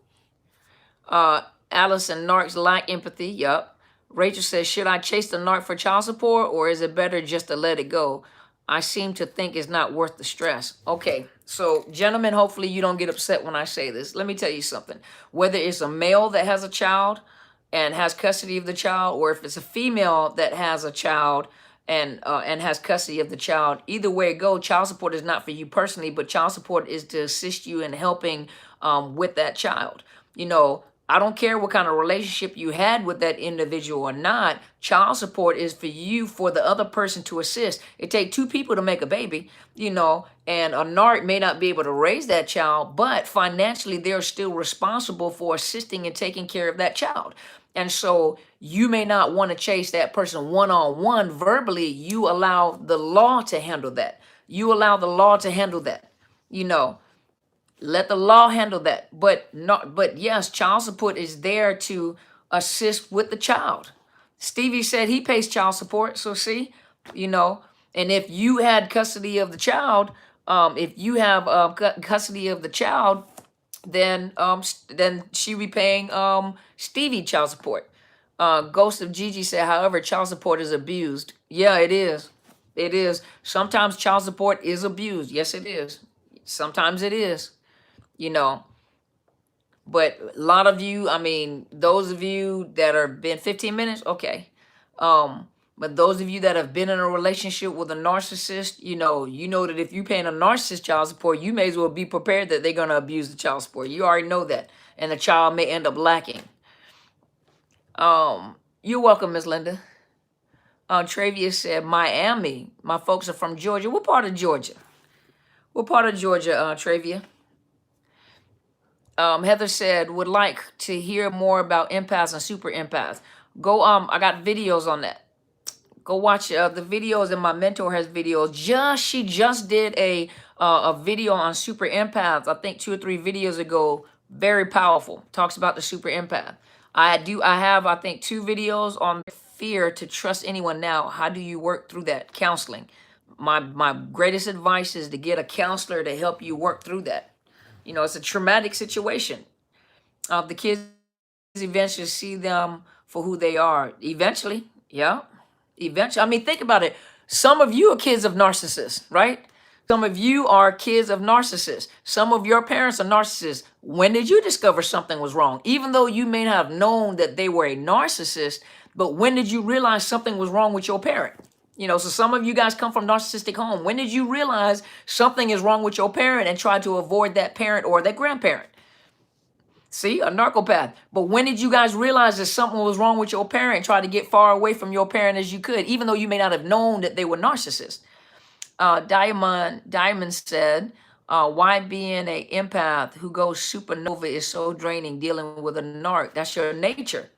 Allison, narcs lack empathy. Yup. Rachel says, should I chase the narc for child support, or is it better just to let it go? I seem to think it's not worth the stress. Okay, So, gentlemen, hopefully you don't get upset when I say this. Let me tell you something. Whether it's a male that has a child and has custody of the child, or if it's a female that has a child and has custody of the child, either way it goes, child support is not for you personally, but child support is to assist you in helping with that child. You know, I don't care what kind of relationship you had with that individual or not. Child support is for you, for the other person to assist. It takes two people to make a baby, you know, and a narc may not be able to raise that child, but financially they're still responsible for assisting and taking care of that child. And so you may not want to chase that person one-on-one verbally. You allow the law to handle that. You allow the law to handle that, you know. Let the law handle that. But yes, child support is there to assist with the child. Stevie said he pays child support. So see, you know, and if you had custody of the child, if you have custody of the child, then she be paying Stevie child support. Ghost of Gigi said, however, child support is abused. Yeah, it is. It is. Sometimes child support is abused. Yes, it is. Sometimes it is, you know. But a lot of you, I mean, those of you that are been 15 minutes, okay. But those of you that have been in a relationship with a narcissist, you know that if you're paying a narcissist child support, you may as well be prepared that they're gonna abuse the child support. You already know that, and the child may end up lacking. You're welcome, Miss Linda. Travia said Miami. My folks are from Georgia. What part of Georgia? What part of Georgia, Travia? Heather said, would like to hear more about empaths and super empaths. Go, I got videos on that. Go watch the videos, and my mentor has videos. She just did a video on super empaths, I think 2 or 3 videos ago. Very powerful. Talks about the super empath. I have, I think, 2 videos on fear to trust anyone now. How do you work through that? Counseling. My greatest advice is to get a counselor to help you work through that. You know, it's a traumatic situation. The kids eventually see them for who they are. Eventually, yeah. Eventually. I mean, think about it. Some of you are kids of narcissists, right? Some of you are kids of narcissists. Some of your parents are narcissists. When did you discover something was wrong? Even though you may not have known that they were a narcissist, but when did you realize something was wrong with your parent? You know, so some of you guys come from narcissistic home. When did you realize something is wrong with your parent and try to avoid that parent or that grandparent? See, a narcopath. But when did you guys realize that something was wrong with your parent and try to get far away from your parent as you could, even though you may not have known that they were narcissists? Diamond said, why being an empath who goes supernova is so draining dealing with a narc? That's your nature.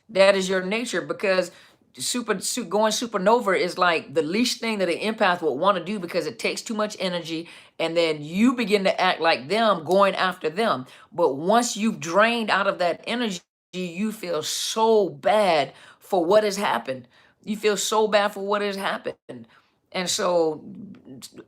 That is your nature, because going supernova is like the least thing that an empath would want to do, because it takes too much energy, and then you begin to act like them, going after them. But once you've drained out of that energy, you feel so bad for what has happened. You feel so bad for what has happened. And so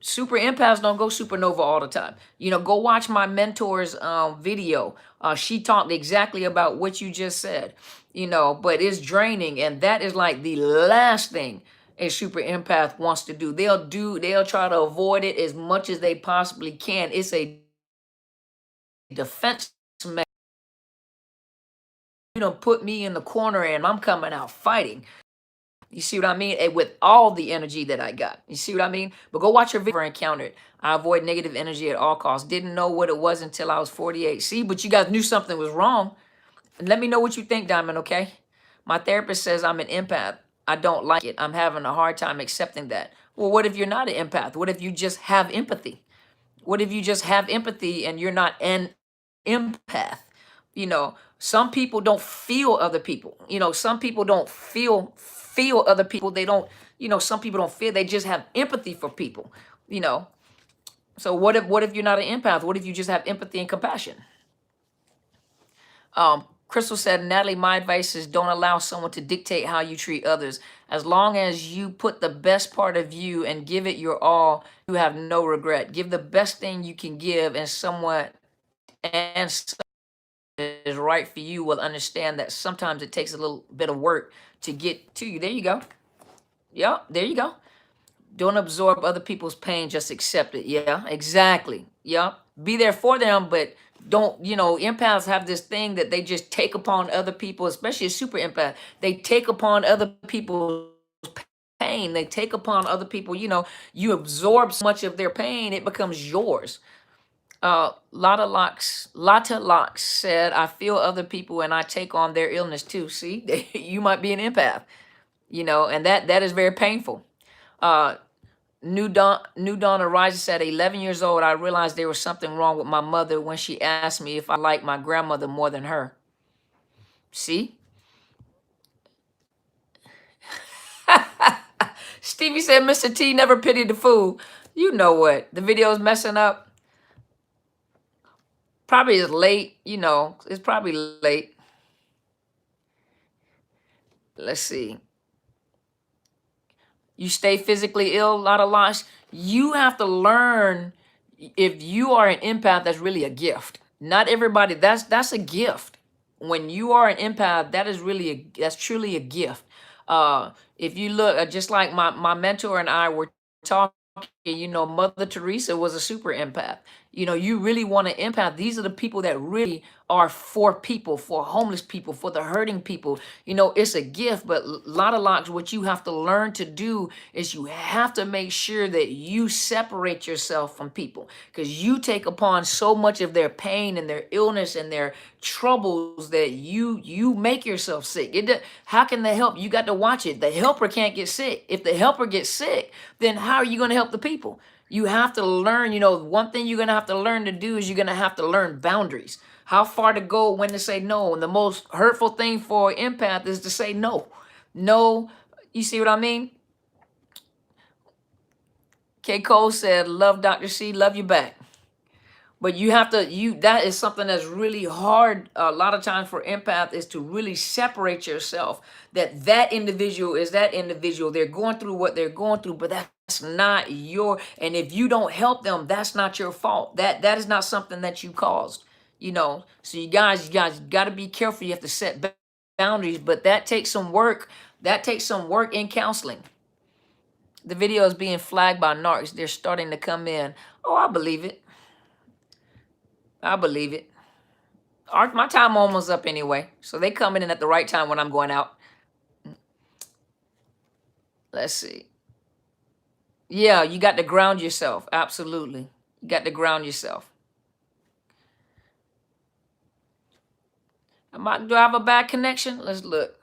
super empaths don't go supernova all the time. You know, go watch my mentor's video. She talked exactly about what you just said, you know, but it's draining. And that is like the last thing a super empath wants to do. They'll try to avoid it as much as they possibly can. It's a defense mechanism. You don't put me in the corner and I'm coming out fighting. You see what I mean? And with all the energy that I got. You see what I mean? But go watch your video. Encountered. I avoid negative energy at all costs. Didn't know what it was until I was 48. See, but you guys knew something was wrong. And let me know what you think, Diamond, okay? My therapist says I'm an empath. I don't like it. I'm having a hard time accepting that. Well, what if you're not an empath? What if you just have empathy? What if you just have empathy and you're not an empath? You know, some people don't feel other people. You know, some people don't feel other people. They don't, you know, some people don't feel, they just have empathy for people, you know. So what if you're not an empath? What if you just have empathy and compassion? Crystal said, Natalie, my advice is don't allow someone to dictate how you treat others. As long as you put the best part of you and give it your all, you have no regret. Give the best thing you can give, and someone is right for you will understand that sometimes it takes a little bit of work to get to you. There you go. Yeah, there you go. Don't absorb other people's pain, just accept it. Yeah, exactly. Yeah. Be there for them, but don't, empaths have this thing that they just take upon other people, especially a super empath. They take upon other people's pain. They take upon other people, you absorb so much of their pain, it becomes yours. Lotta Locks said, I feel other people and I take on their illness too. See, you might be an empath, and that is very painful. Uh, New Dawn arises at 11 years old. I realized there was something wrong with my mother when she asked me if I liked my grandmother more than her. See? Stevie said, Mr. T never pitied the fool. You know what? The video is messing up. Probably is late, it's probably late. Let's see. You stay physically ill, a lot of loss. You have to learn, if you are an empath, that's really a gift. Not everybody, that's a gift. When you are an empath, that's truly a gift. If you look, just like my mentor and I were talking, Mother Teresa was a super empath. You really want to empath. These are the people that really are for people, for homeless people, for the hurting people. It's a gift, but a lot of locks, what you have to learn to do is you have to make sure that you separate yourself from people, because you take upon so much of their pain and their illness and their troubles that you make yourself sick. How can they help? You got to watch it. The helper can't get sick. If the helper gets sick, then how are you going to help the people? You have to learn, one thing you're going to have to learn to do is you're going to have to learn boundaries. How far to go, when to say no. And the most hurtful thing for an empath is to say no. No, you see what I mean? K. Cole said, love Dr. C, love you back. But you have to, that is something that's really hard a lot of times for empath, is to really separate yourself. That individual is that individual. They're going through what they're going through, but that's not and if you don't help them, that's not your fault. That is not something that you caused, So you guys got to be careful. You have to set boundaries, but that takes some work. That takes some work in counseling. The video is being flagged by narcs. They're starting to come in. Oh, I believe it. I believe it. My time almost up anyway. So they coming in at the right time when I'm going out. Let's see. Yeah, you got to ground yourself. Absolutely. You got to ground yourself. Do I have a bad connection? Let's look.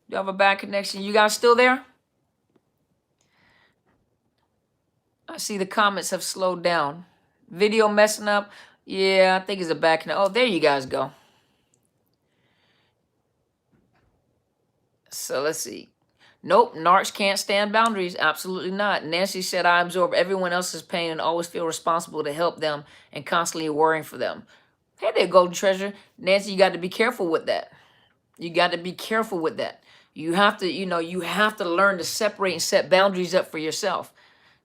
Do I have a bad connection? You guys still there? I see the comments have slowed down. Video messing up. Yeah, I think it's a bad connection. Oh, there you guys go. So let's see. Nope, narcs can't stand boundaries. Absolutely not. Nancy said, I absorb everyone else's pain and always feel responsible to help them and constantly worrying for them. Hey there, Golden Treasure. Nancy, you got to be careful with that. You got to be careful with that. You have to, you have to learn to separate and set boundaries up for yourself.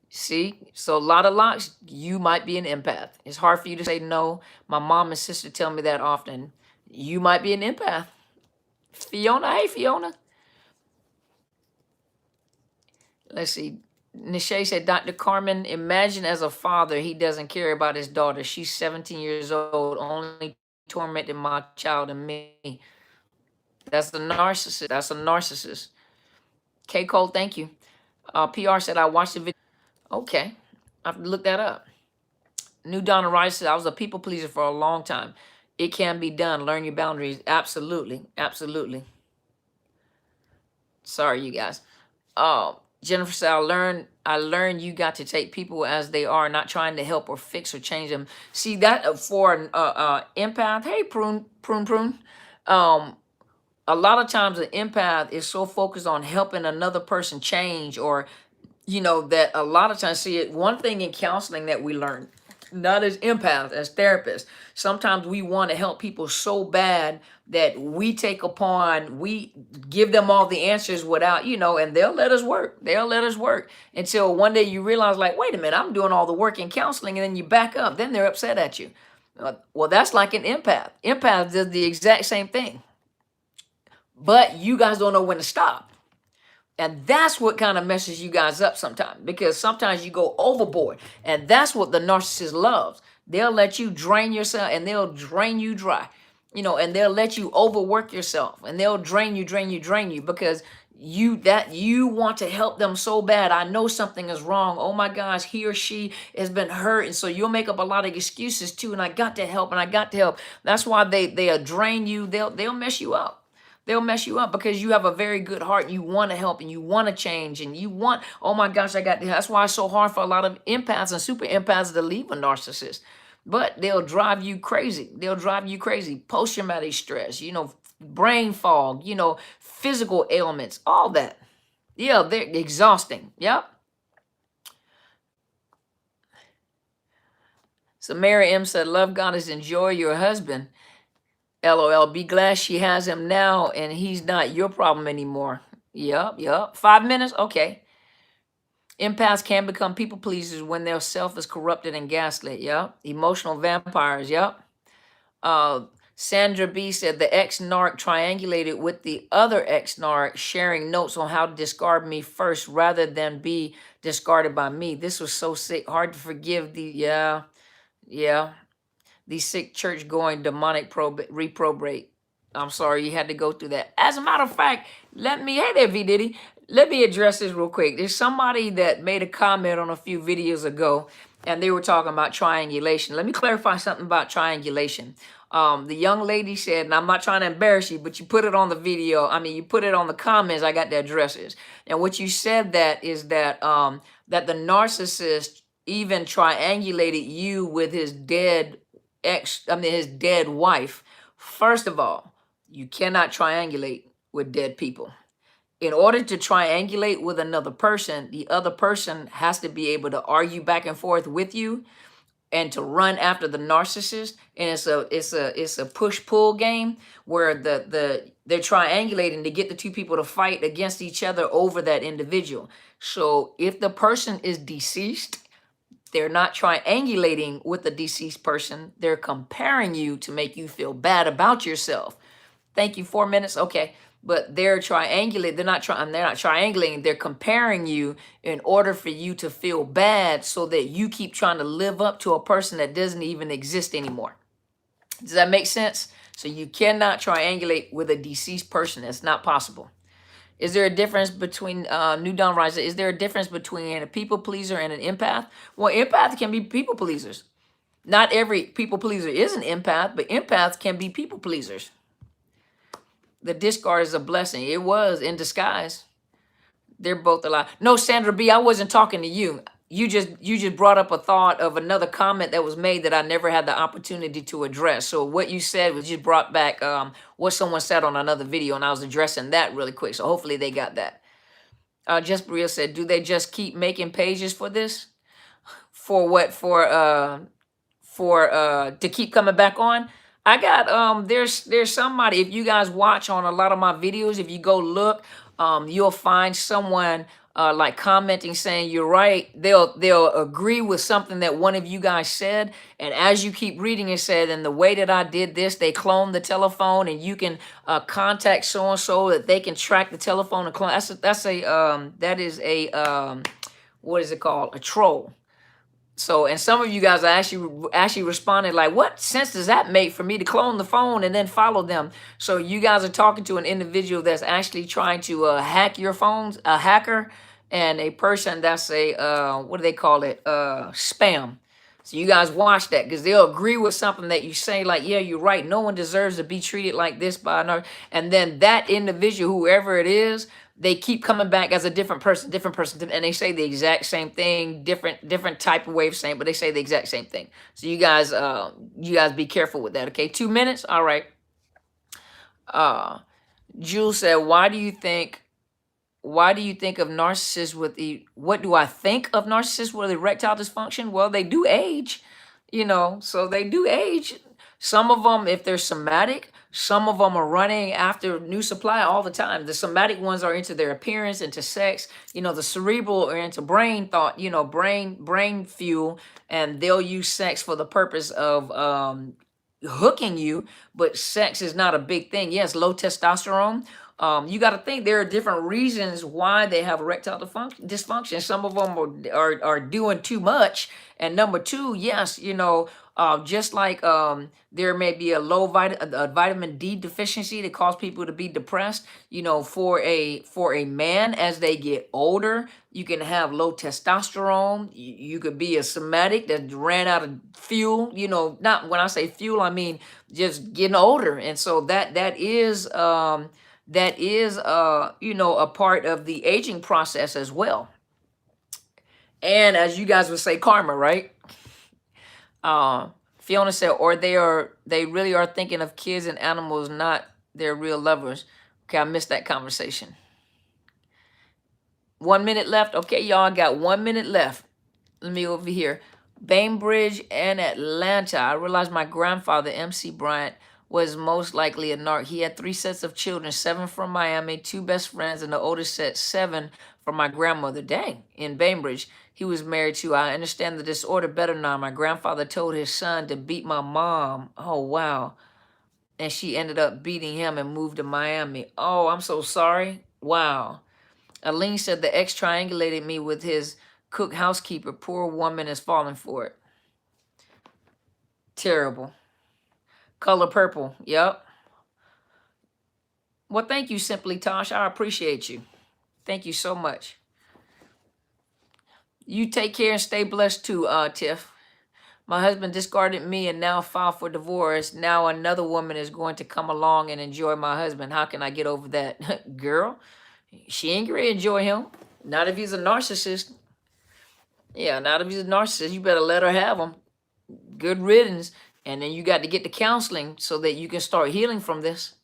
See? So a lot of locks, you might be an empath. It's hard for you to say no. My mom and sister tell me that often. You might be an empath. Fiona, hey, Fiona. Let's see. Nishay said, Dr. Carmen, imagine as a father, he doesn't care about his daughter. She's 17 years old, only tormenting my child and me. That's a narcissist. That's a narcissist. K. Cole, thank you. PR said, I watched the video. Okay. I have to look that up. New Donna Rice said, I was a people pleaser for a long time. It can be done. Learn your boundaries. Absolutely. Absolutely. Sorry, you guys. Jennifer said, I learned you got to take people as they are, not trying to help or fix or change them. See, that for an empath, hey, prune. A lot of times an empath is so focused on helping another person change, or, that a lot of times, see, one thing in counseling that we learn, not as empaths, as therapists, sometimes we want to help people so bad that we give them all the answers without, and they'll let us work. They'll let us work until one day you realize, like, wait a minute, I'm doing all the work in counseling, and then you back up. Then they're upset at you. Well, that's like an empath. Empath does the exact same thing. But you guys don't know when to stop. And that's what kind of messes you guys up sometimes, because sometimes you go overboard. And that's what the narcissist loves. They'll let you drain yourself and they'll drain you dry, and they'll let you overwork yourself and they'll drain you because you want to help them so bad. I know something is wrong. Oh my gosh, he or she has been hurt. And so you'll make up a lot of excuses too. And I got to help and I got to help. That's why they'll drain you. They'll mess you up. They'll mess you up because you have a very good heart. You want to help and you want to change and you want, oh my gosh, that's why it's so hard for a lot of empaths and super empaths to leave a narcissist. But they'll drive you crazy. They'll drive you crazy. Post-traumatic stress, brain fog, physical ailments, all that. Yeah, they're exhausting. Yep. So Mary M said, love Goddess, enjoy your husband. LOL, be glad she has him now and he's not your problem anymore. Yep. 5 minutes? Okay. Empaths can become people pleasers when their self is corrupted and gaslit. Yep. Emotional vampires. Yep. Sandra B said the ex-narc triangulated with the other ex-narc, sharing notes on how to discard me first rather than be discarded by me. This was so sick. Hard to forgive the, yeah. The sick church-going demonic reprobate. I'm sorry you had to go through that. As a matter of fact, hey there, V Diddy. Let me address this real quick. There's somebody that made a comment on a few videos ago, and they were talking about triangulation. Let me clarify something about triangulation. The young lady said, and I'm not trying to embarrass you, but you put it on the video. You put it on the comments. I got the addresses. And what you said that is that that the narcissist even triangulated you with his dead his dead wife. First of all, you cannot triangulate with dead people. In order to triangulate with another person, the other person has to be able to argue back and forth with you and to run after the narcissist. And it's a push-pull game where they're triangulating to get the two people to fight against each other over that individual. So if the person is deceased, they're not triangulating with the deceased person. They're comparing you to make you feel bad about yourself. Thank you. 4 minutes. Okay. But they're triangulating. They're not triangulating. They're comparing you in order for you to feel bad so that you keep trying to live up to a person that doesn't even exist anymore. Does that make sense? So you cannot triangulate with a deceased person. That's not possible. Is there a difference between New Dawn Riser? Is there a difference between a people pleaser and an empath? Well, empaths can be people pleasers. Not every people pleaser is an empath, but empaths can be people pleasers. The discard is a blessing. It was in disguise. They're both alive. No, Sandra B, I wasn't talking to you. You just brought up a thought of another comment that was made that I never had the opportunity to address. So what you said was just brought back what someone said on another video, and I was addressing that really quick. So hopefully they got that. Just Bria said, do they just keep making pages for this? For what? To keep coming back on? I got there's somebody, if you guys watch on a lot of my videos, if you go look, you'll find someone like commenting saying you're right. They'll agree with something that one of you guys said, and as you keep reading it said, and the way that I did this, they cloned the telephone, and you can contact so and so that they can track the telephone and clone. That is a what is it called? A troll. So, and some of you guys are actually responded like, what sense does that make for me to clone the phone and then follow them? So you guys are talking to an individual that's actually trying to hack your phones, a hacker, and a person that's what do they call it? Spam. So you guys watch that, because they'll agree with something that you say, like, yeah, you're right. No one deserves to be treated like this by another. And then that individual, whoever it is, they keep coming back as a different person, and they say the exact same thing, different type of way of saying, but they say the exact same thing. So you guys be careful with that. Okay, 2 minutes. All right. Jules said, what do you think of narcissists what do I think of narcissists with erectile dysfunction? Well, they do age, so they do age. Some of them, if they're somatic, some of them are running after new supply all the time. The somatic ones are into their appearance, into sex. The cerebral are into brain thought, brain fuel, and they'll use sex for the purpose of hooking you, but sex is not a big thing. Yes, low testosterone. You got to think there are different reasons why they have erectile dysfunction. Some of them are doing too much. And number two, yes, just like there may be a a vitamin D deficiency that cause people to be depressed. For a man as they get older, you can have low testosterone. You could be a somatic that ran out of fuel. Not when I say fuel, I mean just getting older, and so that is a part of the aging process as well. And as you guys would say, karma, right? Fiona said, or they really are thinking of kids and animals, not their real lovers. Okay, I missed that conversation. 1 minute left. Okay, y'all, I got 1 minute left. Let me over here. Bainbridge and Atlanta. I realized my grandfather, MC Bryant, was most likely a narc. He had 3 sets of children, 7 from Miami, 2 best friends, and the oldest set 7 from my grandmother. Dang, in Bainbridge. He was married to. I understand the disorder better now. My grandfather told his son to beat my mom. Oh, wow. And she ended up beating him and moved to Miami. Oh, I'm so sorry. Wow. Aline said the ex triangulated me with his cook housekeeper. Poor woman is falling for it. Terrible. Color purple. Yep. Well, thank you, Simply Tosh. I appreciate you. Thank you so much. You take care and stay blessed too, Tiff. My husband discarded me and now filed for divorce. Now another woman is going to come along and enjoy my husband. How can I get over that? Girl, she ain't gonna enjoy him. Not if he's a narcissist. Yeah, not if he's a narcissist. You better let her have him. Good riddance. And then you got to get the counseling so that you can start healing from this.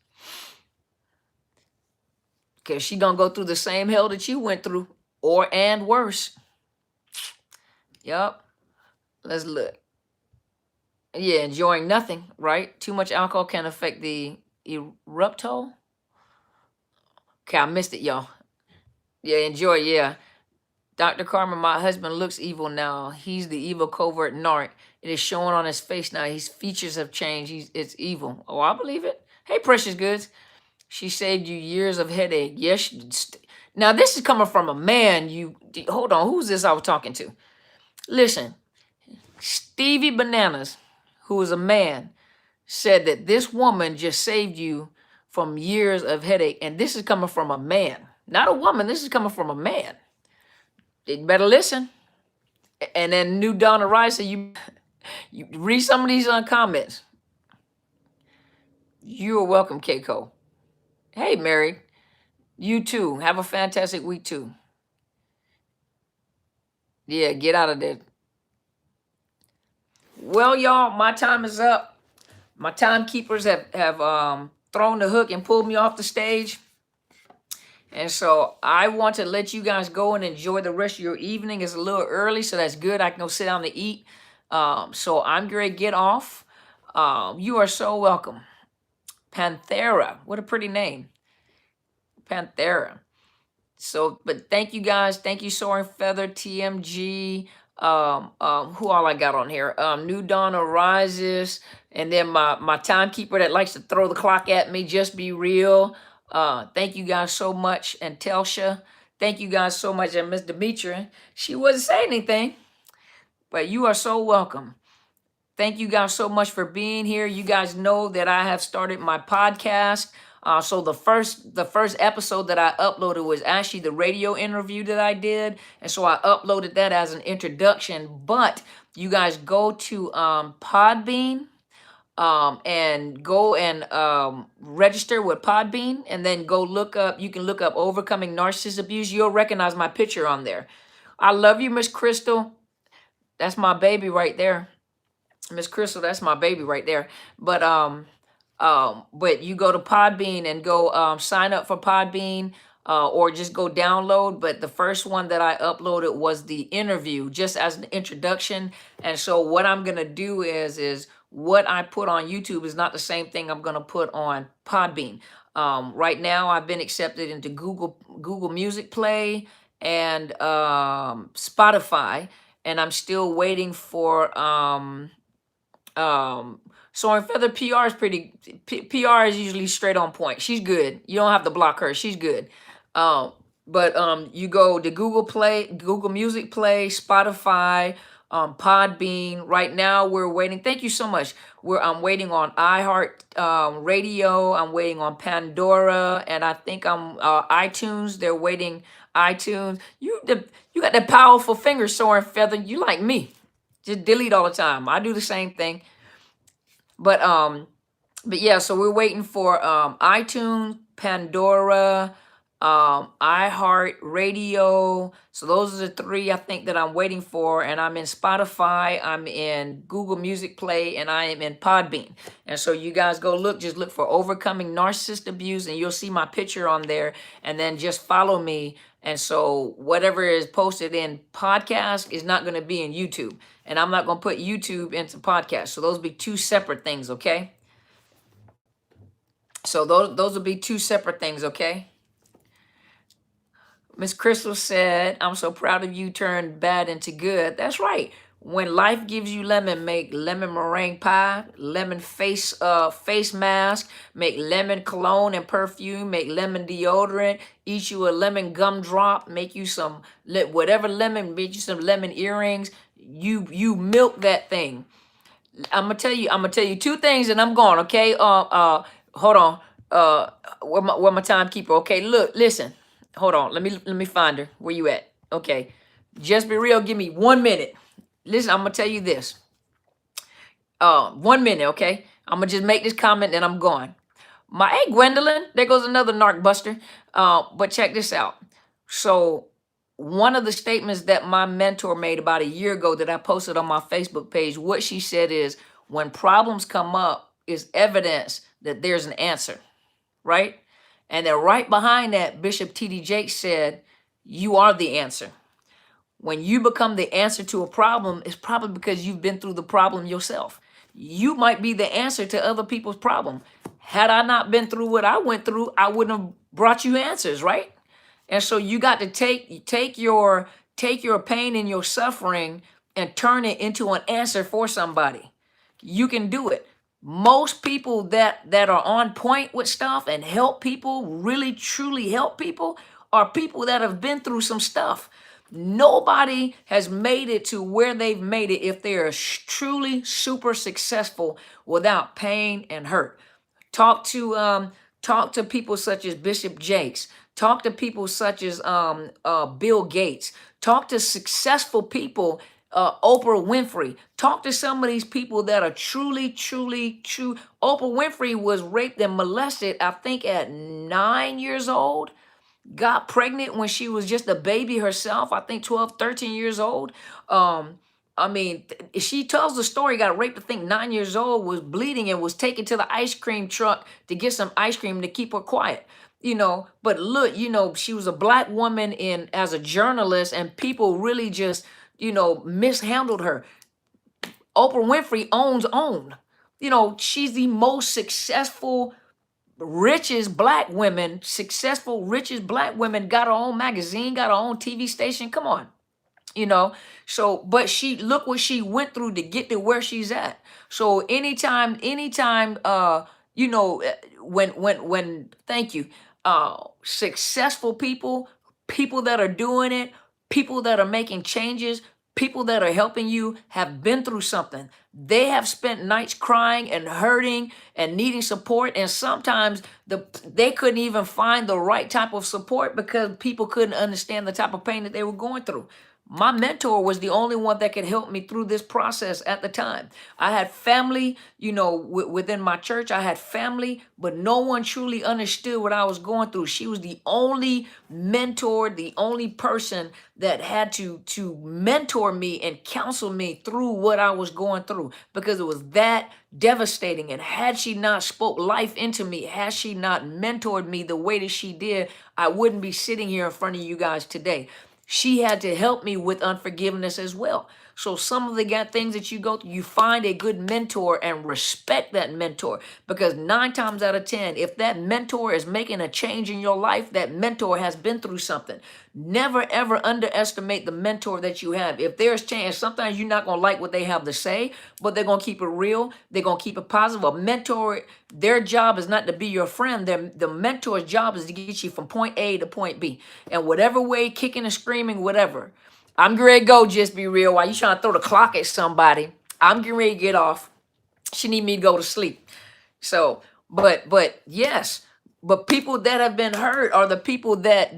Because she gonna go through the same hell that you went through, and worse. Yup. Let's look. Yeah, enjoying nothing, right? Too much alcohol can affect the eruptole. Okay, I missed it, y'all. Yeah, enjoy, yeah. Dr. Carmen, my husband looks evil now. He's the evil covert narc. It is showing on his face now. His features have changed. It's evil. Oh, I believe it. Hey, Precious Goods. She saved you years of headache. Yes. Now, this is coming from a man. Hold on. Who's this I was talking to? Listen, Stevie Bananas, who is a man, said that this woman just saved you from years of headache. And this is coming from a man. Not a woman. This is coming from a man. You better listen. And then New Donna Rice, you read some of these comments. You are welcome, Keiko. Hey, Mary. You too. Have a fantastic week too. Yeah, get out of there. Well, y'all, my time is up. My timekeepers have thrown the hook and pulled me off the stage. And so I want to let you guys go and enjoy the rest of your evening. It's a little early, so that's good. I can go sit down to eat. So I'm going to get off. You are so welcome. Panthera. What a pretty name. Panthera. So, but thank you guys. Thank you, Soaring Feather, TMG. Who all I got on here? New Dawn Arises. And then my timekeeper that likes to throw the clock at me, Just Be Real. Thank you guys so much. And Telsha, thank you guys so much. And Miss Demetria, she wasn't saying anything, but you are so welcome. Thank you guys so much for being here. You guys know that I have started my podcast. So the first episode that I uploaded was actually the radio interview that I did. And so I uploaded that as an introduction. But you guys go to Podbean. And go and register with Podbean, and then go look up. You can look up Overcoming Narcissist Abuse. You'll recognize my picture on there. I love you, Miss Crystal. That's my baby right there. Miss Crystal, that's my baby right there. But you go to Podbean and go sign up for Podbean, or just go download. But the first one that I uploaded was the interview, just as an introduction. And so what I'm gonna do is what I put on YouTube is not the same thing I'm gonna put on Podbean. Right now, I've been accepted into Google Music Play and Spotify, and I'm still waiting for Soaring Feather PR is PR is usually straight on point. She's good. You don't have to block her. She's good. Um, but you go to Google Play, Google Music Play, Spotify, Podbean. Right now we're waiting. Thank you so much. I'm waiting on iHeart Radio. I'm waiting on Pandora, and I think I'm iTunes. They're waiting iTunes. You got that powerful finger, Soaring Feather. You like me. Just delete all the time. I do the same thing. But yeah, so we're waiting for iTunes, Pandora, iHeart Radio. So those are the three I think that I'm waiting for. And I'm in Spotify, I'm in Google Music Play, and I am in Podbean. And so you guys go look, just look for Overcoming Narcissist Abuse, and you'll see my picture on there. And then just follow me. And so whatever is posted in podcast is not going to be in YouTube. And I'm not going to put YouTube into podcast. So those be two separate things, okay? So those will be two separate things, okay? Miss Crystal said, I'm so proud of you, turned bad into good. That's right. When life gives you lemon, make lemon meringue pie, lemon face mask, make lemon cologne and perfume, make lemon deodorant, eat you a lemon gumdrop, make you some whatever lemon, make you some lemon earrings. You milk that thing. I'm gonna tell you two things, and I'm gone. Okay. Hold on. Where my timekeeper? Okay. Look, listen. Hold on. Let me find her. Where you at? Okay. Just be real. Give me 1 minute. Listen, I'm gonna tell you this. 1 minute. Okay. I'm gonna just make this comment, and I'm gone. Hey, Gwendolyn. There goes another narc buster. But check this out. So one of the statements that my mentor made about a year ago that I posted on my Facebook page, what she said is, when problems come up is evidence that there's an answer, right? And then right behind that, Bishop T.D. Jakes said, you are the answer. When you become the answer to a problem, it's probably because you've been through the problem yourself. You might be the answer to other people's problem. Had I not been through what I went through, I wouldn't have brought you answers, right? And so you got to take your pain and your suffering and turn it into an answer for somebody. You can do it. Most people that are on point with stuff and help people, really truly help people, are people that have been through some stuff. Nobody has made it to where they've made it if they are truly super successful without pain and hurt. Talk to people such as Bishop Jakes. Talk to people such as Bill Gates. Talk to successful people, Oprah Winfrey. Talk to some of these people that are truly true. Oprah Winfrey was raped and molested, I think, at 9 years old. Got pregnant when she was just a baby herself, I think 12, 13 years old. I mean, she tells the story, got raped, I think 9 years old, was bleeding and was taken to the ice cream truck to get some ice cream to keep her quiet. But look, she was a black woman as a journalist, and people really just, mishandled her. Oprah Winfrey owns OWN. She's the most successful, richest black women, got her own magazine, got her own TV station. Come on. But look what she went through to get to where she's at. So anytime, when thank you, successful people that are doing it, people that are making changes, people that are helping you have been through something. They have spent nights crying and hurting and needing support. And sometimes they couldn't even find the right type of support because people couldn't understand the type of pain that they were going through. My mentor was the only one that could help me through this process at the time. I had family, within my church, I had family, but no one truly understood what I was going through. She was the only mentor, the only person that had to mentor me and counsel me through what I was going through, because it was that devastating. And had she not spoke life into me, had she not mentored me the way that she did, I wouldn't be sitting here in front of you guys today. She had to help me with unforgiveness as well. So some of the things that you go through, you find a good mentor and respect that mentor, because 9 times out of 10, if that mentor is making a change in your life, that mentor has been through something. Never ever underestimate the mentor that you have. If there's chance, sometimes you're not gonna like what they have to say, but they're gonna keep it real. They're gonna keep it positive. A mentor, their job is not to be your friend. The mentor's job is to get you from point A to point B, and whatever way, kicking and screaming, whatever. I'm getting ready to go. Just be real. While you trying to throw the clock at somebody, I'm getting ready to get off. She need me to go to sleep. So, but yes, but people that have been hurt are the people that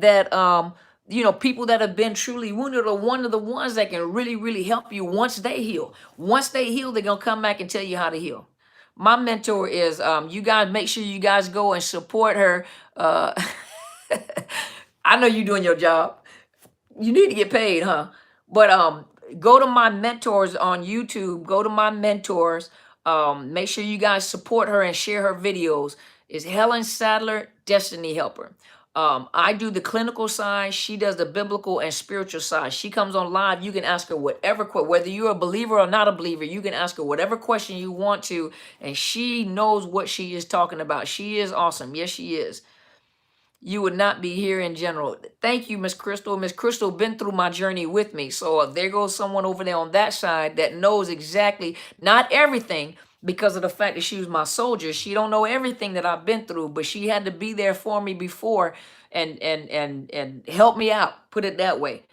people that have been truly wounded are one of the ones that can really help you once they heal. Once they heal, they're gonna come back and tell you how to heal. My mentor is you guys make sure you guys go and support her. I know you're doing your job. You need to get paid, huh? But go to my mentors on YouTube. Go to my mentors. Make sure you guys support her and share her videos. Is Helen Sadler, Destiny Helper. I do the clinical side. She does the biblical and spiritual side. She comes on live. You can ask her whatever, whether you're a believer or not a believer, you can ask her whatever question you want to, and she knows what she is talking about. She is awesome. Yes, she is. You would not be here in general. Thank you, Miss Crystal. Miss Crystal been through my journey with me. So there goes someone over there on that side that knows exactly, not everything, because of the fact that she was my soldier. She don't know everything that I've been through, but she had to be there for me before and help me out, put it that way.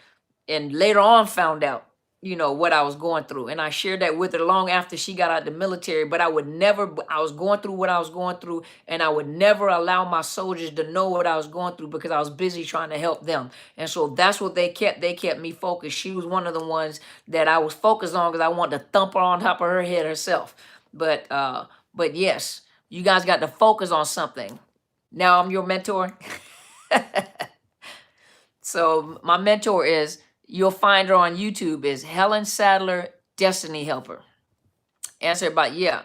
And later on found out, what I was going through. And I shared that with her long after she got out of the military. But I was going through what I was going through, and I would never allow my soldiers to know what I was going through because I was busy trying to help them. And so that's what they kept me focused. She was one of the ones that I was focused on because I wanted to thump her on top of her head herself. But yes, you guys got to focus on something. Now I'm your mentor. So my mentor is, you'll find her on YouTube, is Helen Sadler, Destiny Helper. Answer about, yeah,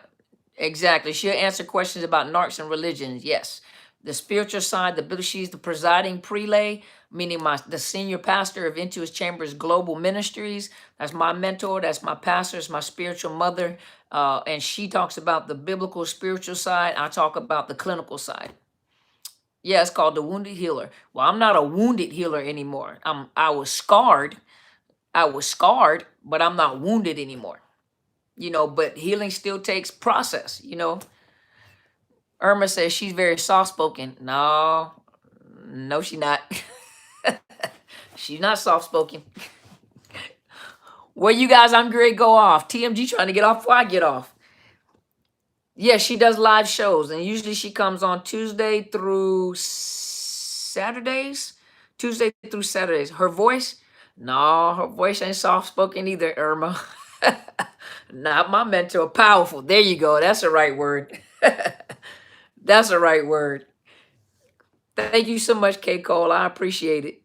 exactly. She'll answer questions about narcs and religions. Yes. The spiritual side, she's the presiding prelay, meaning the senior pastor of Into His Chambers Global Ministries. That's my mentor. That's my pastor. It's my spiritual mother. And she talks about the biblical spiritual side. I talk about the clinical side. Yeah, it's called the Wounded Healer. Well, I'm not a wounded healer anymore. I was scarred, but I'm not wounded anymore. But healing still takes process, Irma says she's very soft-spoken. No, she's not. She's not soft-spoken. Well, you guys, I'm great. Go off. TMG trying to get off before I get off. Yeah, she does live shows, and usually she comes on Tuesday through Saturdays. Her voice? No, her voice ain't soft-spoken either, Irma. Not my mentor. Powerful. There you go. That's the right word. That's the right word. Thank you so much, K. Cole. I appreciate it.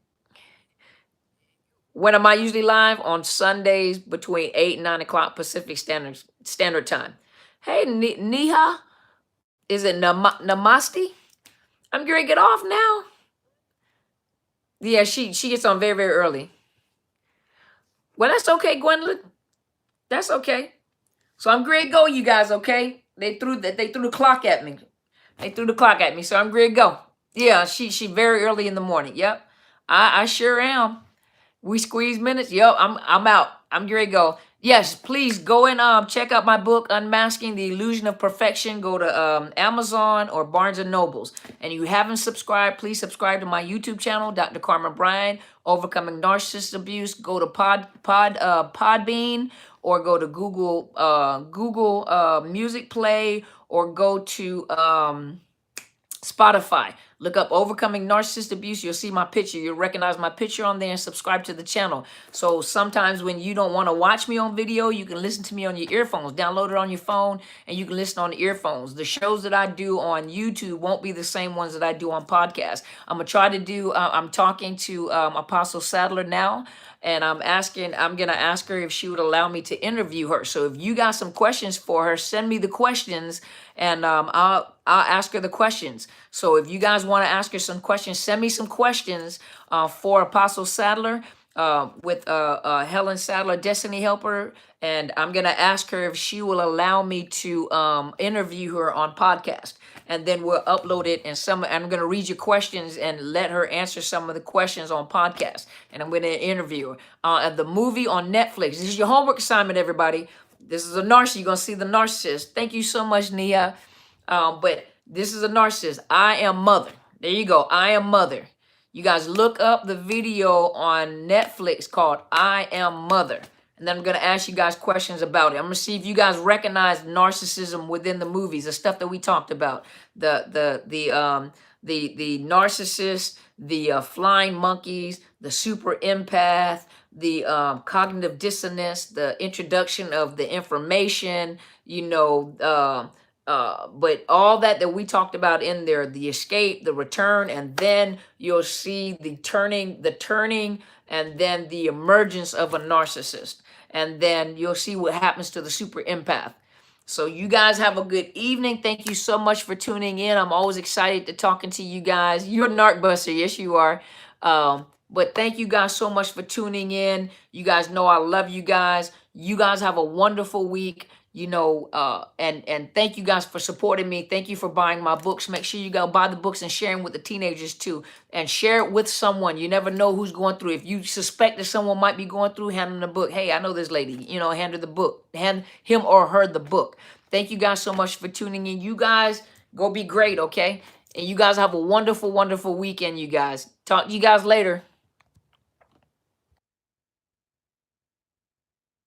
When am I usually live? On Sundays between 8 and 9 o'clock Pacific Standard Time. Hey, Niha. Is it Namasti? I'm going to get off now. Yeah, she gets on very early. Well, that's okay, Gwendolyn. That's okay. So I'm great to go, you guys, okay? They threw the clock at me. So I'm great to go. Yeah, she very early in the morning. Yep. I sure am. We squeeze minutes. Yep, I'm out. I'm great to go. Yes, please go and check out my book, Unmasking the Illusion of Perfection. Go to Amazon or Barnes & Nobles. And you haven't subscribed, please subscribe to my YouTube channel, Dr. Carmen Bryan, Overcoming Narcissist Abuse. Go to Podbean, or go to Google Music Play, or go to Spotify. Look up Overcoming Narcissist Abuse. You'll see my picture. You'll recognize my picture on there and subscribe to the channel. So sometimes when you don't want to watch me on video, you can listen to me on your earphones. Download it on your phone and you can listen on the earphones. The shows that I do on YouTube won't be the same ones that I do on podcasts. I'm going to try to do, I'm talking to Apostle Sadler now. And I'm going to ask her if she would allow me to interview her. So if you got some questions for her, send me the questions, and I'll ask her the questions. So if you guys want to ask her some questions, send me some questions for Apostle Sadler. Helen Sadler, Destiny Helper, and I'm gonna ask her if she will allow me to interview her on podcast, and then we'll upload it. And I'm gonna read your questions and let her answer some of the questions on podcast, and I'm gonna interview her. The movie on Netflix. This is your homework assignment, everybody. This is a narcissist. You're gonna see the narcissist. Thank you so much, Nia. But this is a narcissist. I am mother. There you go. I am mother. You guys look up the video on Netflix called I Am Mother. And then I'm going to ask you guys questions about it. I'm going to see if you guys recognize narcissism within the movies, the stuff that we talked about. The narcissist, the flying monkeys, the super empath, the cognitive dissonance, the introduction of the information, but all that we talked about in there, the escape, the return, and then you'll see the turning, and then the emergence of a narcissist. And then you'll see what happens to the super empath. So you guys have a good evening. Thank you so much for tuning in. I'm always excited to talking to you guys. You're a narc buster. Yes, you are. But thank you guys so much for tuning in. You guys know I love you guys. You guys have a wonderful week. And thank you guys for supporting me. Thank you for buying my books. Make sure you go buy the books and share them with the teenagers too. And share it with someone. You never know who's going through. If you suspect that someone might be going through, hand them the book. Hey, I know this lady. Hand her the book. Hand him or her the book. Thank you guys so much for tuning in. You guys go be great, okay? And you guys have a wonderful, wonderful weekend, you guys. Talk to you guys later.